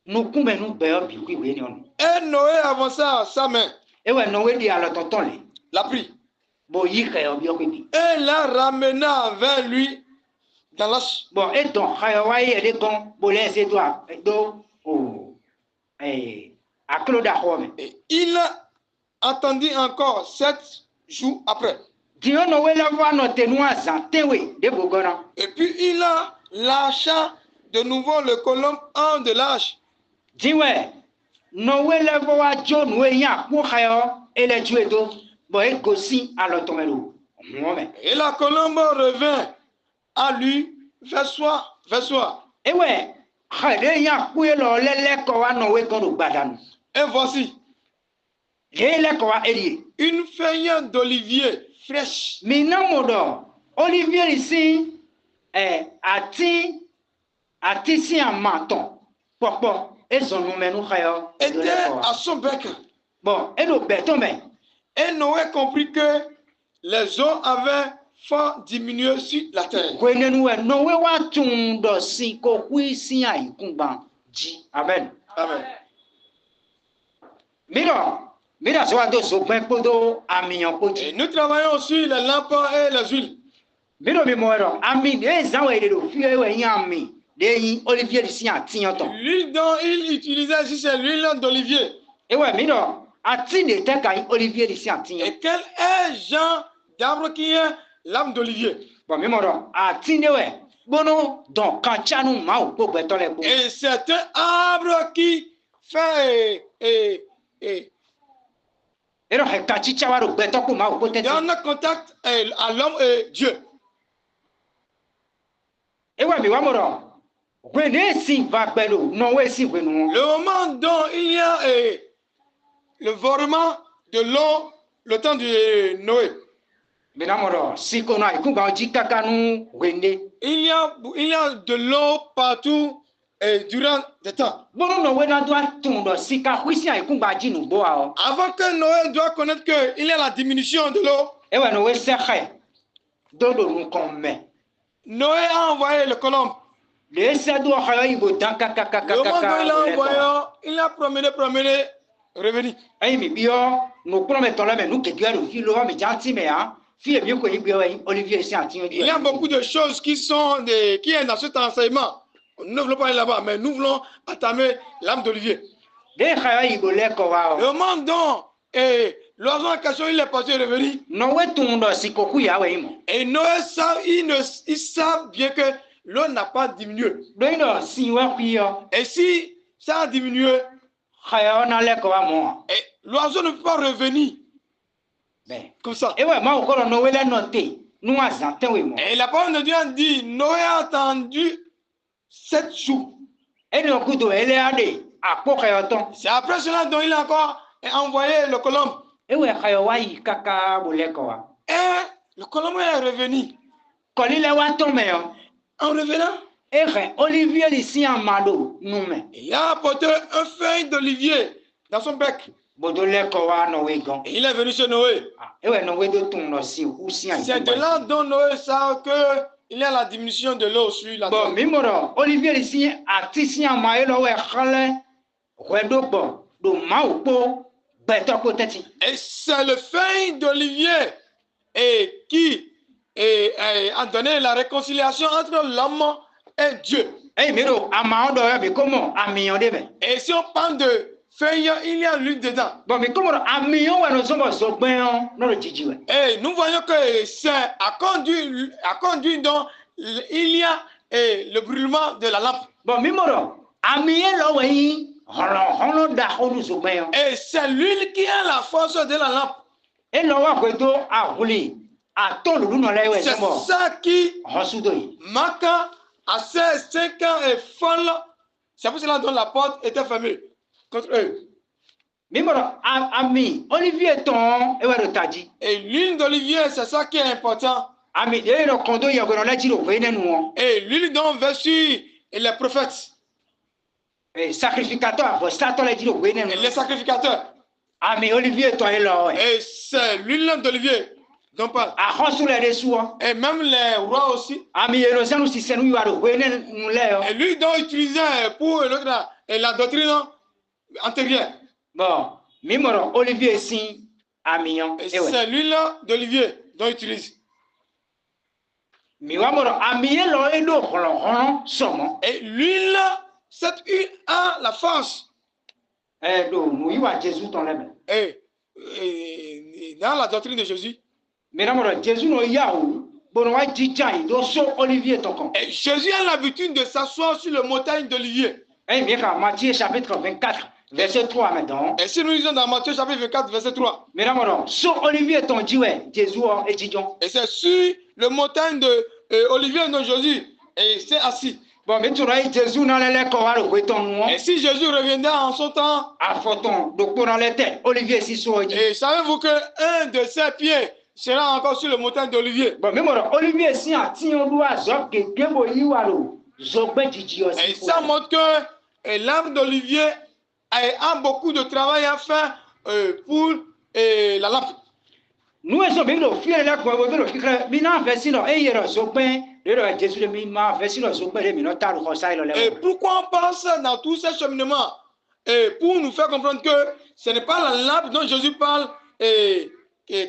Nous kumbe nous béo bi kui we ni on. Et Noé avança sa main. Et ouais, Noé dit à la tonton le. La prit. Bon, il kaya bi okwi. Et la ramena vers lui dans l'arche. Bon, et donc, hayawa yede gon, bolé c'est toi, do, oh, à Claude Home. Et il attendit encore 7 jours après. Dieu Noé la voix notre noix zantewe de bogona. Et puis il lâcha de nouveau le colombe en de l'arche. Dieu, Noé la voix John Noéya pour hayo et les tuer do. Bon, et gossi à l'automelo. Et la colombe revint à lui vers soir. Et ouais, et voici une feuille d'olivier fraîche. Olivier ici, si un menton. Et son numéro était à son bec. Bon, et le béton, mais. Et Noé comprit que les eaux avaient fort diminué sur la terre. Amen. Amen. Et nous travaillons sur les lampes et les huiles. L'huile dont il utilisait ici, c'est l'huile d'olivier. Et quel est Jean d'arbre qui est l'âme d'olivier? Et c'est un arbre qui fait donne contact à l'homme et Dieu. Le moment dont il y a le vorement de l'eau, le temps de Noé. Il y a de l'eau partout durant le temps. Avant que Noé doit connaître qu'il y a la diminution de l'eau, Noé a envoyé le colombe. Le moment où il a envoyé, il a promené, revenu. Il y a beaucoup de choses qui sont qui est dans cet enseignement. Nous ne voulons pas aller là-bas, mais nous voulons entamer l'âme d'Olivier. Le moment dont l'oiseau en question, il est parti revenu. Et Noé, il savent bien que l'eau n'a pas diminué. Et si ça a diminué, l'oiseau ne peut pas revenir. Comme ça. Et la parole de Dieu a dit, Noé a attendu 7 jours. C'est après cela dont il a encore envoyé le colombe. Et le colombe est revenu. En revenant, il a apporté un feuille d'olivier dans son bec. Et il est venu chez Noé. C'est de là dont Noé sait qu'il y a la diminution de l'eau sur la terre. Et c'est le feuille d'olivier qui a donné la réconciliation entre l'homme et Dieu. Et si on parle de feuille, il y a l'huile dedans. Et nous voyons que c'est à conduire dont il y a le brûlement de la lampe. Et c'est l'huile qui a la force de la lampe. C'est ça qui marque à 5 ans et folle. C'est pour cela dont la porte était fermée. contre eux. Ami, Olivier ton, et l'huile d'olivier, c'est ça qui est important. Ami, et l'huile dont versus les prophètes. Et sacrificateur, les sacrificateurs. Ami, Olivier ton est là. Et c'est l'huile d'olivier. Donc pas. Et même les rois aussi. Et lui dont utilisé pour la doctrine antérieure. Bon, Olivier si amion. C'est l'huile d'olivier dont il utilise. Et l'huile, cette huile a la force. Et dans la doctrine de Jésus. Et Jésus a l'habitude de s'asseoir sur le montagne d'olivier. Matthieu chapitre 24, verset 3 maintenant. Et si nous lisons dans Matthieu chapitre 24, verset 3. Sur Olivier ton Dieu, Jésus étudiant. Et c'est sur le montagne de Olivier de Jésus. Et c'est assis. Bon, mais tu vois, Jésus n'a l'air et si Jésus reviendrait en son temps, Olivier si et savez-vous qu'un de ses pieds sera encore sur le montagne d'Olivier. Bon, mais Olivier si et ça montre que l'arbre d'Olivier a beaucoup de travail à faire pour la lampe. Nous sommes bien au fier là quoi, nous et pourquoi on pense dans tous ces cheminements et pour nous faire comprendre que ce n'est pas la lampe dont Jésus parle et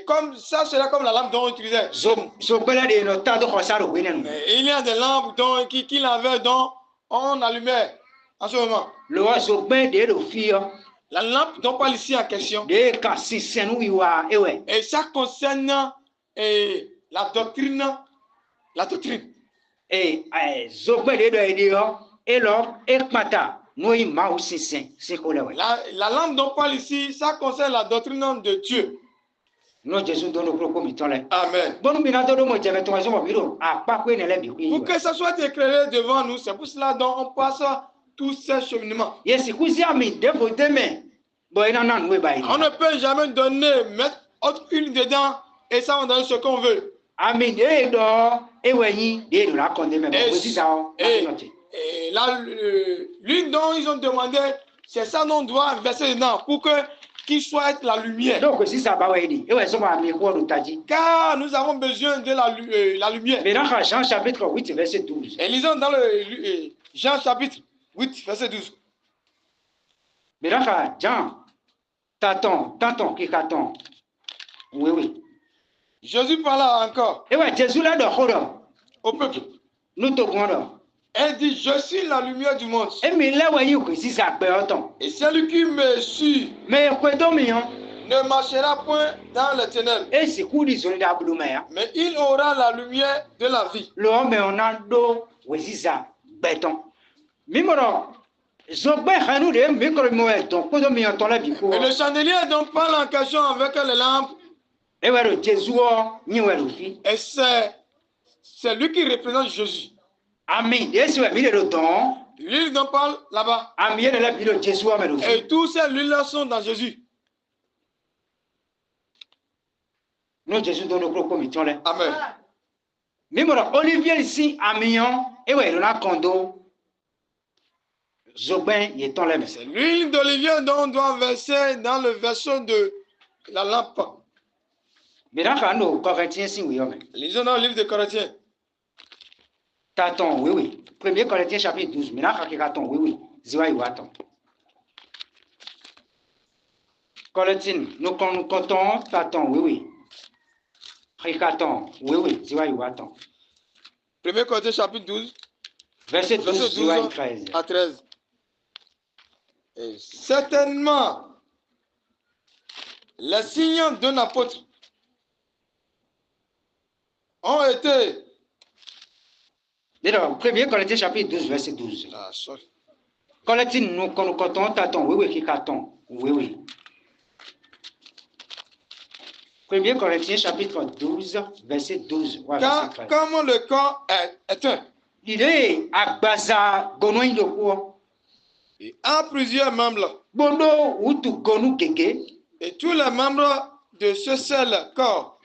comme ça sera comme la lampe dont on utilisait. Il y a des lampes qu'il avait dont on allumait en ce moment. La lampe dont parle ici en question. Et ça concerne la doctrine. La doctrine. Et la lampe dont parle ici, ça concerne la doctrine de Dieu. Non, Jésus donne au Amen. Pour que ça soit éclairé devant nous, c'est pour cela dont on passe tous ces cheminements. On ne peut jamais donner, mettre autre huile dedans et ça on donne ce qu'on veut. Et là, l'huile dont ils ont demandé, c'est ça dont on doit verser dedans pour que qu'il soit la lumière. Car nous avons besoin de la lumière. Jean chapitre 8, verset 12. Et lisons dans le Jean chapitre 8, verset 12. Jean, t'attends, qui t'attend. Oui. Jésus parla encore. Et ouais, Jésus là au peuple. Nous te rendons. Elle dit, je suis la lumière du monde. Et celui qui me suit ne marchera point dans les ténèbres. Mais il aura la lumière de la vie. Et le chandelier dont parle en question avec les lampes. Et c'est lui qui représente Jésus. Amen. L'huile dont parle là-bas. Et tous ces huiles sont dans Jésus. Nous, Jésus donne le commission là. Amen. Mais Olivier ici, Amion, et ouais, on a condo. C'est l'huile d'olivier dont on doit verser dans le verso de la lampe. Lisons dans le livre de Corinthiens. T'attends, oui. 1 Corinthiens chapitre 12. Oui. Corinthiens, nous comptons, t'attends, oui. Ricatons, oui. 1 Corinthiens chapitre 12. Verset 12 à 13. Et certainement, les signes d'un apôtre ont été. 1 Corinthiens chapitre 12, verset 12. Ah, sorry. Corinthiens, nous comptons, t'attends, oui, qui t'attend, oui. 1 Corinthiens chapitre 12, verset 12. Ouais, verset comme le corps est un. Il est à Baza, Gonoï de quoi? Il a plusieurs membres. Bondo utu gonu keke. Et tous les membres de ce seul corps.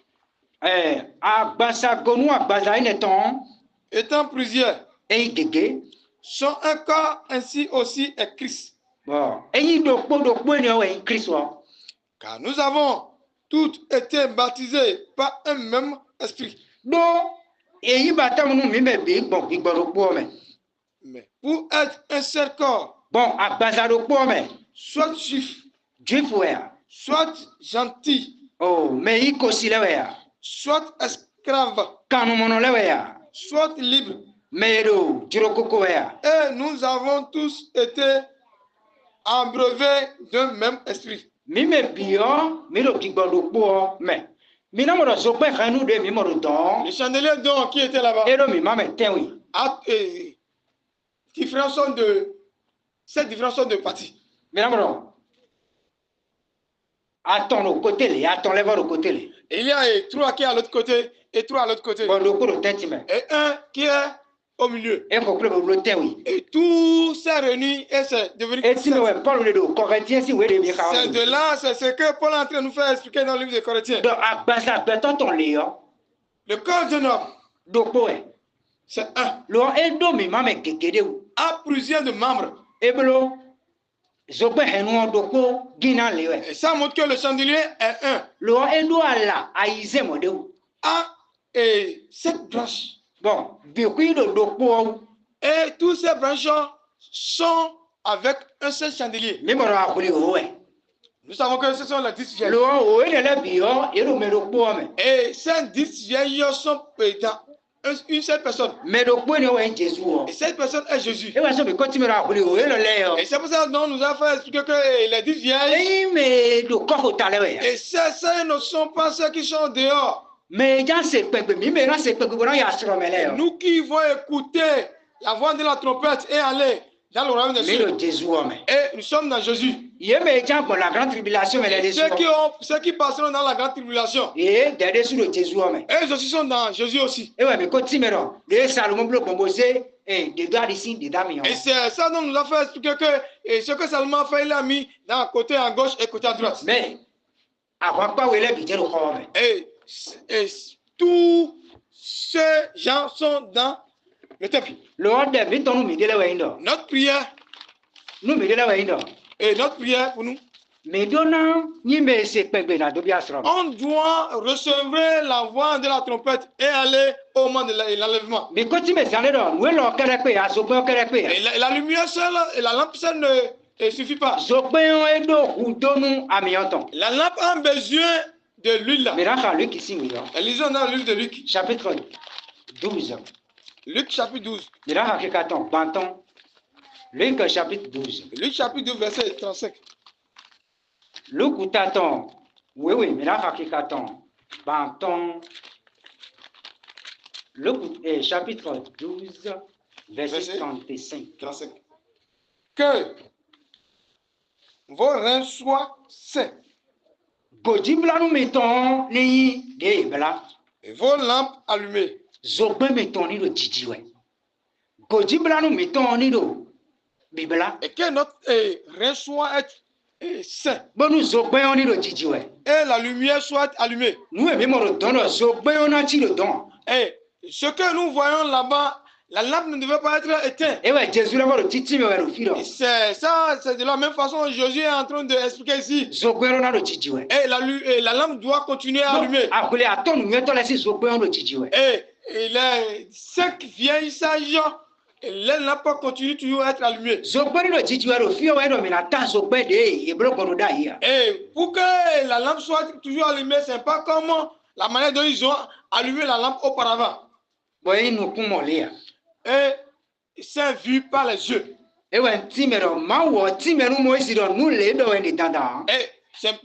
Agbasa gonu agbaza ineton. Étant plusieurs. Et gege. Sont un corps, ainsi aussi est Christ. Bon. Et dokpo ne ouais Christ wa. Car nous avons tous été baptisés par un même esprit. Donc, et batam nous mime bi bon bi dokpo me. Mais pour être un seul corps. Bon, agbaza dokpo me. Soit juif. Juif ouais. Soit gentil. Oh, mais il kosi le ouais. Soit esclave. Kanu mono le ouais. Soit libre. Mais do jirokoko ouais. Et nous avons tous été abreuvés d'un même esprit. Mime bio, miro kigbo mais mina mo so pe khanu de mi mo don. Le chandelier d'or qui était là-bas. Et mi mame ten oui. Cette différence de partie. Mina mo attends le côté les, attends les voir au côté les. Il y a trois qui est à l'autre côté et trois à l'autre côté. Bon, le cours tête mais. Et un qui est au milieu. Et qu'on peut le ten oui. Et tout s'est réuni et c'est devenu. Et si nous Paul le do Corinthiens si oui bien. C'est de là, c'est ce que Paul est en train de nous faire expliquer dans le livre de Corinthiens. Donc à basa beton léon. Le corps d'un homme. Donc ouais. C'est un. Le endo mi mame kekede ou. A plusieurs de membres. Et blo. Zope henu doko gina lewe. Et ça montre que le chandelier est un. Le endo ala aize mode ou. A et cette branche. Bon, bikuido doko. Et tous ces branches sont avec un seul chandelier. Nous savons que ce sont les 10 vieilles. Et ces 10 vieilles sont dans une seule personne. Et cette personne est Jésus. Et c'est pour ça que nous avons fait expliquer que les 10 vieilles. Et ces ne sont pas ceux qui sont dehors. Nous qui vont écouter la voix de la trompette et aller dans le royaume des cieux. Et nous sommes dans Jésus. Ceux qui passeront dans la grande tribulation. Et eux aussi sont dans Jésus aussi. Et c'est ça dont nous avons fait expliquer que ce que Salomon a fait, il a mis d'un côté à gauche et côté à droite. Mais et tous ces gens sont dans le temple. Notre prière. Et notre prière pour nous. On doit recevoir la voix de la trompette et aller au moment de l'enlèvement. Et la lumière seule et la lampe seule ne suffit pas. La lampe a besoin de l'huile. Lisons dans l'huile de Luc. Chapitre 12. Luc chapitre 12. Luc chapitre 12. Luc chapitre 12, verset 35. Luc ou taton. Oui, mais là, Banton. Luc chapitre 12, verset 35. Que vos reins soient saints. Nous mettons et vos lampes allumées. Et que notre rein soit saint. Et la lumière soit allumée. Et ce que nous voyons là-bas, la lampe ne devait pas être éteinte. C'est ça, c'est de la même façon que Jésus est en train d'expliquer ici. Et la lampe doit continuer à allumer. Et les 5 vieilles sages, les lampes continuent toujours à être allumées. Et pour que la lampe soit toujours allumée, ce n'est pas comme la manière dont ils ont allumé la lampe auparavant. Et c'est vu par les yeux. Et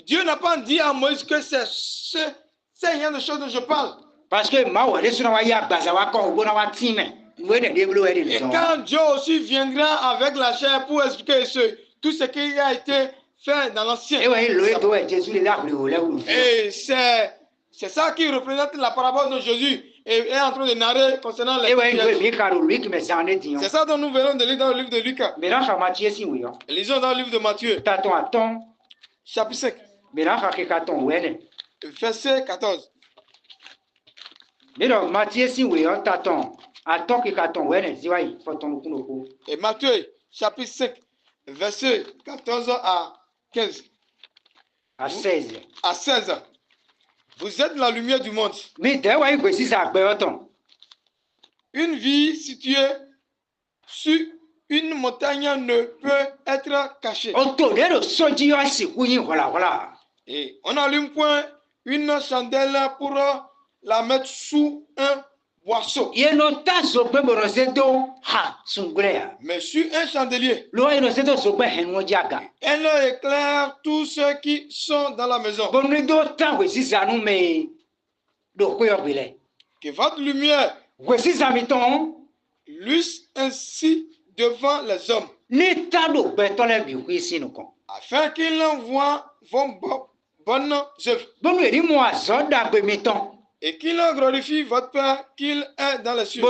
Dieu n'a pas dit à Moïse que c'est ce genre de choses dont je parle. Parce que et quand Dieu aussi viendra avec la chair pour expliquer tout ce qui a été fait dans l'ancien. Et c'est ça qui représente la parabole de Jésus. est en train de narrer concernant les pièges. C'est ça dont nous venons de lire dans le livre de Lucas. Lisons dans le livre de Matthieu. Chapitre 5. Verset 14. Et Matthieu, chapitre 5, verset 14 à 15. À 16. À 16. Vous êtes la lumière du monde. Une ville située sur une montagne ne peut être cachée. Et on n'allume point une chandelle pour la mettre sous un boisseau, mais sur un chandelier. Elle éclaire tous ceux qui sont dans la maison. Que votre lumière luise ainsi devant les hommes, afin qu'ils voient vos bonnes œuvres et qu'il glorifie votre Père qu'il est dans les cieux.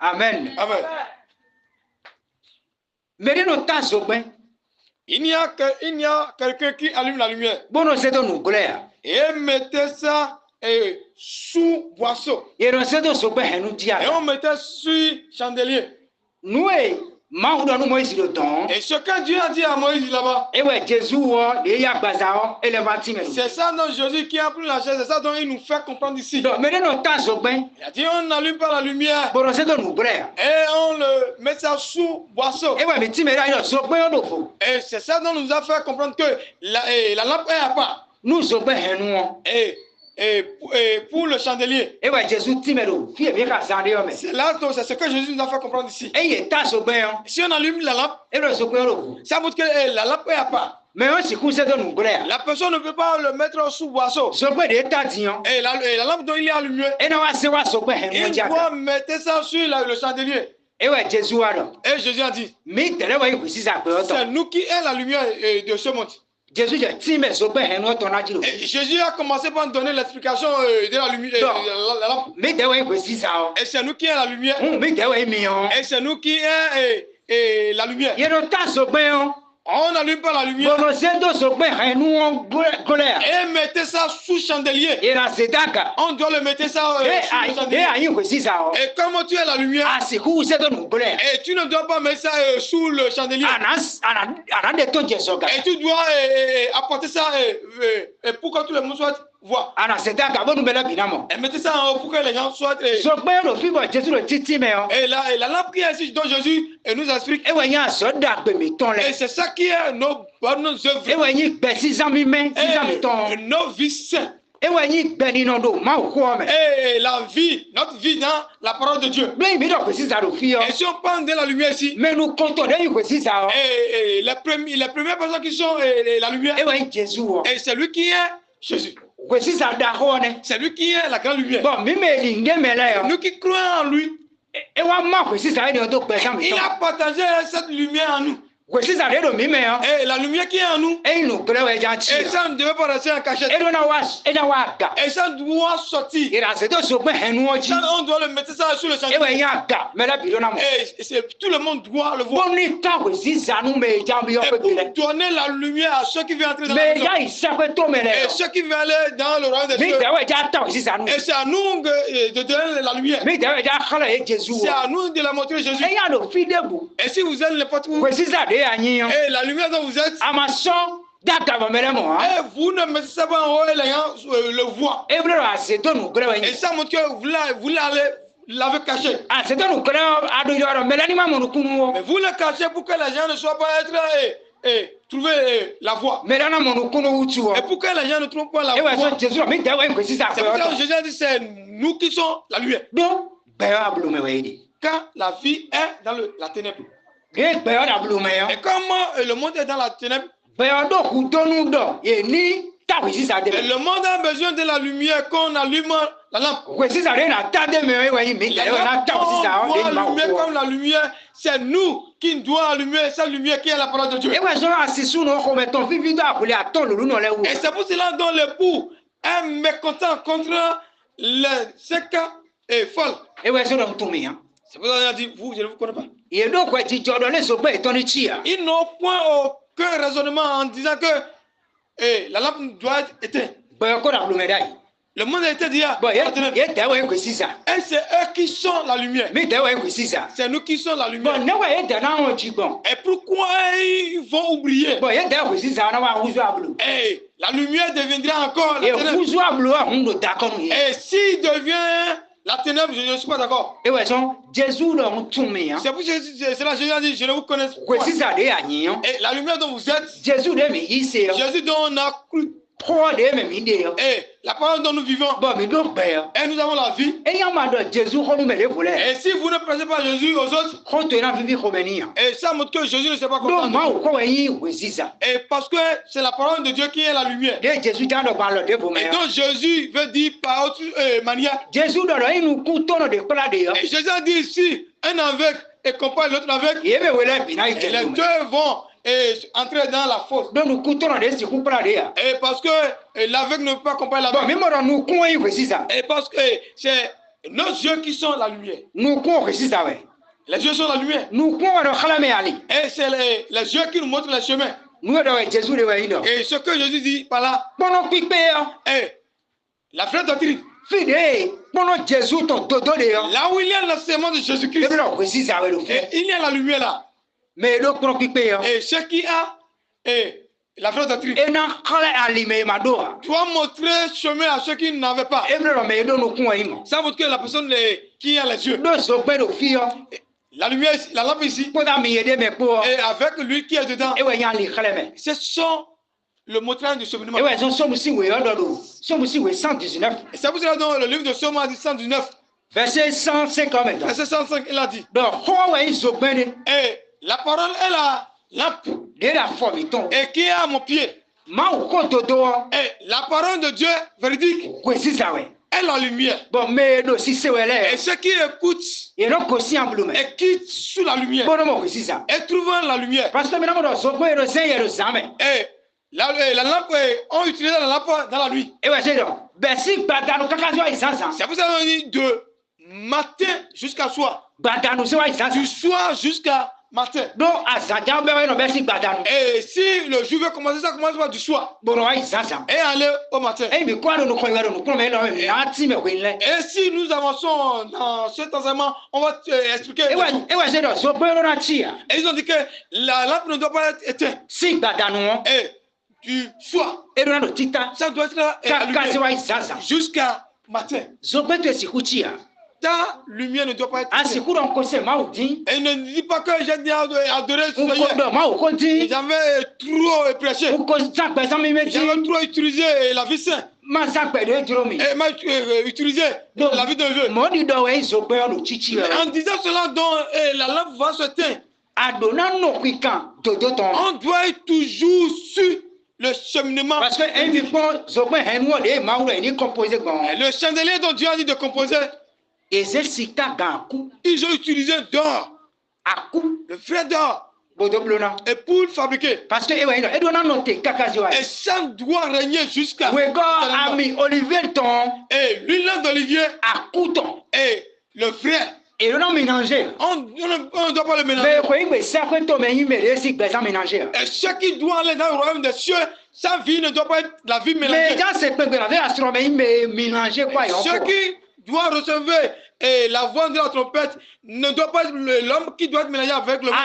Amen. Amen. Il y a quelqu'un qui allume la lumière et mettez ça sous boisseau, et on mettait sur chandelier. Et ce que Dieu a dit à Moïse là-bas, c'est ça dont Jésus qui a pris la chaise, c'est ça dont il nous fait comprendre ici. Il a dit on n'allume pas la lumière et on le met ça sous boisseau. Et c'est ça dont nous a fait comprendre que la lampe est à part. Et pour le chandelier, c'est ce que Jésus nous a fait comprendre ici. Si on allume la lampe, ça montre que la lampe est à part. La personne ne peut pas le mettre sous boisseau. Et la lampe dont il est allumé, il doit mettre ça sur le chandelier. Et Jésus a dit, c'est nous qui est la lumière de ce monde. Jésus a commencé par donner l'explication de la lumière, de la lampe. Et c'est nous qui est la lumière. Et c'est nous qui est la lumière. On n'allume pas la lumière. Et mettez ça sous chandelier. On doit le mettre ça sous chandelier. Et comme tu es la lumière, et tu ne dois pas mettre ça sous le chandelier. Et tu dois apporter ça pour que tout le monde soit voit. Et mettez ça en haut pour que les gens soient. Et la lampe qui est ici dont Jésus nous explique. Et c'est ça qui est nos bonnes œuvres. Et nos vies saintes. Et la vie, notre vie dans la parole de Dieu. Et si on parle de la lumière ici, et les premières personnes qui sont la lumière, et c'est lui qui est Jésus. C'est lui qui est la grande lumière. Nous qui croyons en lui, il a partagé cette lumière en nous. Et la lumière qui est en nous, et ça ne devait pas rester en cachette. Et ça doit sortir. Ça, on doit le mettre ça sur le chantier. Et tout le monde doit le voir. Et pour donner la lumière à ceux qui veulent entrer dans la maison. Et ceux qui veulent aller dans le royaume des cieux. Et c'est à nous de donner la lumière. C'est à nous de la montrer Jésus. Et si vous êtes n'importe où, et la lumière dont vous êtes, et vous ne mettez ça pas en haut et les gens le voient. Et ça montre que vous l'avez caché. Mais vous le cachez pour que les gens ne soient pas trouver la voie. Et pour que les gens ne trouvent pas la voie. C'est pour ça que Jésus a dit c'est nous qui sommes la lumière. Quand la vie est dans la ténèbre. Et comment le monde est dans la ténèbre? Et le monde a besoin de la lumière quand on allume la lampe. La lumière comme la lumière, c'est nous qui devons allumer cette lumière qui est la parole de Dieu. Et c'est pour cela dont l'époux un mécontent contre les secs et folles. Et ouais, c'est donc tout mien. C'est pour ça qu'il a dit, vous, je ne vous connais pas. Et donc, ouais, tu dois donner ce pain et ton chia. Ils n'ont point aucun raisonnement en disant que la lampe doit être éteinte. Ben, quoi, la médaille? Le monde a été dit, et c'est eux qui sont la lumière. C'est nous qui sommes la lumière. Et pourquoi ils vont oublier? La lumière deviendra encore la ténèbre. Et s'il devient la ténèbre, je ne suis pas d'accord. C'est pour cela que Jésus a dit, je ne vous connais pas. Et la lumière dont vous êtes, Jésus dont on a cru. Et la parole dont nous vivons, et nous avons la vie. Et si vous ne prêtez pas Jésus aux autres, et ça montre que Jésus ne sait pas comment. Et parce que c'est la parole de Dieu qui est la lumière. Et donc Jésus veut dire par autre manière. Et Jésus a dit ici, un aveugle et compare l'autre aveugle, et les deux vont entrer dans la fosse. Et parce que l'aveugle ne peut pas comparer l'aveugle. Et parce que c'est nos yeux qui sont la lumière. Les yeux sont la lumière. Et c'est les yeux qui nous montrent le chemin. Et ce que Jésus dit par là, la vraie doctrine. Là où il y a l'enseignement de Jésus-Christ, il y a la lumière là. Et ce qui a la vraie doctrine doit montrer chemin à ceux qui n'avaient pas. Ça montre que la personne qui a les yeux, la lumière, la lampe ici, et avec lui qui est dedans, ce sont le montrage du cheminement. Et c'est pour cela dans le livre de Somme a dit 119. Verset 105, verset 105, il a dit. Et la parole est la lampe et qui est à mon pied. Et la parole de Dieu véridique est la lumière. Et ceux qui écoutent et quittent sous la lumière et trouvent la lumière. Et la lampe, on utilise la lampe dans la nuit. C'est pour ça qu'on dit de matin jusqu'à soir. Du soir jusqu'à matin. Et si le jour veut commencer, ça commence par du soir. Et aller au matin. Et si nous avançons dans cet enseignement, on va expliquer. Et ils ont dit que la lampe ne doit pas être éteinte. Et du soir, ça doit être jusqu'à matin. Ta lumière ne doit pas être éteinte. Et ne dis pas que j'ai dit adorer ce Seigneur. J'avais trop prêché. J'avais trop utilisé la vie sainte. Et m'a utilisé la vie de Dieu. En disant cela, la lampe va se teindre. On doit être toujours sur le cheminement. Parce que le chandelier dont Dieu a dit de composer, ils ont utilisé d'or, le vrai d'or, et pour le fabriquer. Parce que et ça doit régner jusqu'à et l'huile d'olivier et le vrai. Et on mélanger. On ne doit pas le mélanger. Et ce qui doit aller dans le royaume des cieux, sa vie ne doit pas être la vie mélangée. Ce qui doit recevoir la voix de la trompette ne doit pas être l'homme qui doit être mélangé avec le monde.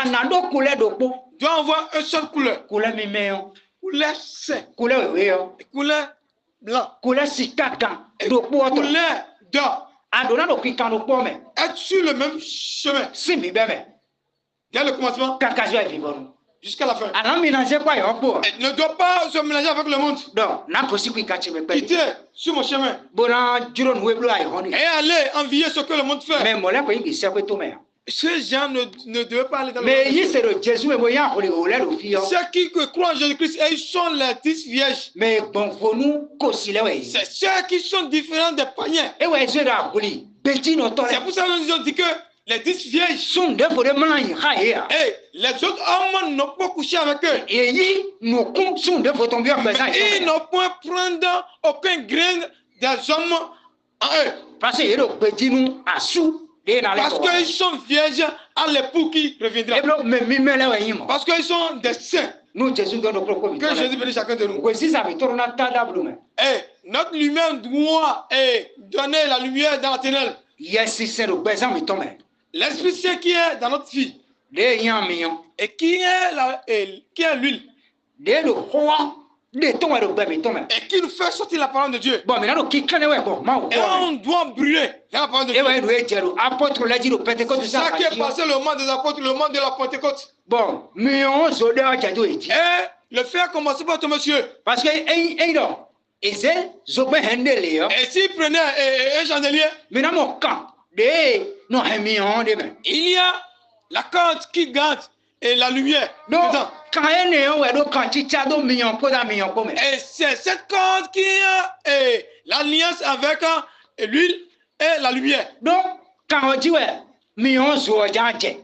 Doit avoir une seule couleur. Couleur sain. Couleur blanc. Couleur d'or. Être sur le même chemin. Dès le commencement jusqu'à la fin. Et ne doit pas se mélanger avec le monde. Quitter sur mon chemin. Et aller envier ce que le monde fait. Ces gens ne devaient pas aller dans le monde. Ceux qui croient en Jésus-Christ, ils sont les 10 vierges. C'est ceux qui sont différents des païens. C'est pour ça que nous ont dit que les 10 vierges, les autres hommes n'ont pas couché avec eux. Ils n'ont point prendre aucun grain des hommes en eux. Parce qu'ils sont vierges à l'époux qui reviendra. Parce qu'ils sont des saints. Que Jésus bénisse chacun de nous. Et notre lumière doit donner la lumière dans la ténèbre. L'Esprit Saint qui est dans notre vie. Et qui est l'huile. Et qui nous fait sortir la parole de Dieu. Et on doit brûler la parole de Dieu. Ça qui est passé le moment des apôtres, le moment de la Pentecôte. Et le fait a commencé par ton monsieur. Parce que et s'il prenait un chandelier, il y a la corde qui garde et la lumière. Et c'est cette corde qui a l'alliance avec l'huile et la lumière. Donc, quand on dit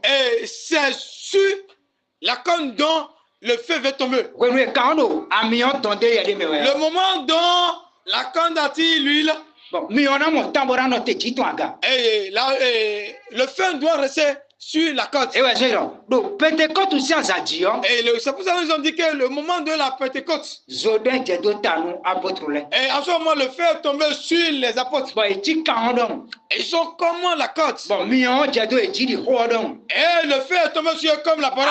et c'est sur la corde dont le feu va tomber. Le moment dont la corde attire l'huile, et le feu doit rester sur la corde. Et c'est pour ça qu'ils ont dit que le moment de la Pentecôte, et en ce moment le feu est tombé sur les apôtres. Ils sont comme la corde. Et le feu est tombé sur eux comme la parole.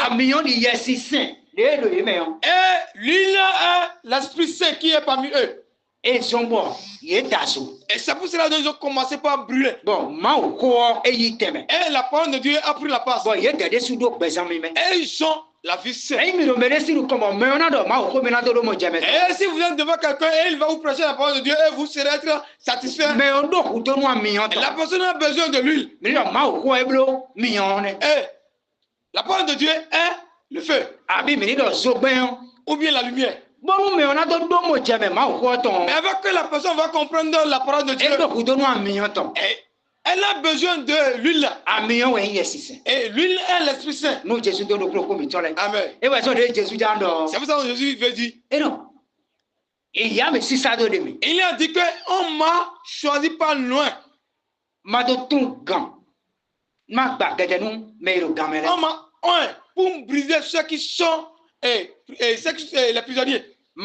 Et l'huile est l'Esprit Saint qui est parmi eux. Et c'est pour cela qu'ils ont commencé par brûler. Et la parole de Dieu a pris la place. Et ils ont la vie sainte. Et si vous êtes devant quelqu'un et il va vous prêcher la parole de Dieu et vous serez satisfait. Et la personne a besoin de l'huile. Et la parole de Dieu est le feu. Ou bien la lumière. Mais avec que la personne va comprendre la parole de Dieu, elle a besoin de l'huile. Et l'huile est l'Esprit Saint. Amen. C'est pour ça que Jésus veut dire. Il a dit qu'on m'a choisi pas loin. On m'a pour briser ceux qui sont les prisonniers. Et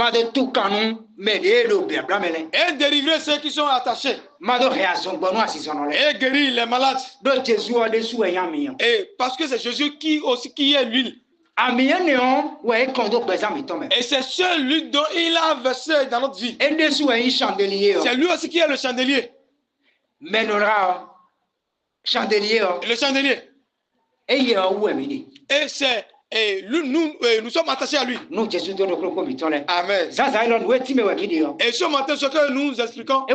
délivrer ceux qui sont attachés. Et guérir les malades. Et parce que c'est Jésus qui est l'huile. Et c'est celui dont il a versé dans notre vie. C'est lui aussi qui est le chandelier. Le chandelier. Et c'est nous sommes attachés à lui. Amen. Et ce matin, ce que nous expliquons, et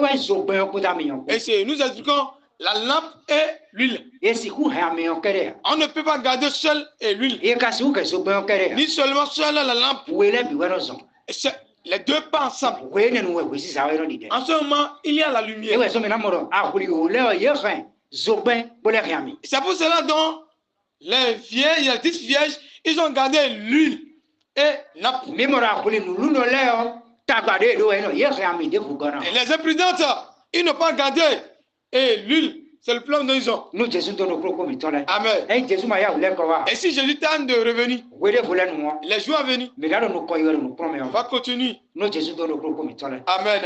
c'est nous expliquons la lampe et l'huile. On ne peut pas garder seul l'huile. Ni seulement seul la lampe. Et les deux pas ensemble. En ce moment, il y a la lumière. C'est pour cela dont les vierges, les 10 vierges, ils ont gardé l'huile et lampe. Et les imprudentes, ils n'ont pas gardé l'huile. C'est le plan dont ils ont. Amen. Et si Jésus tente de revenir, les jours à venir, on va continuer. Amen.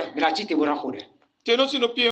Tenons sur nos pieds.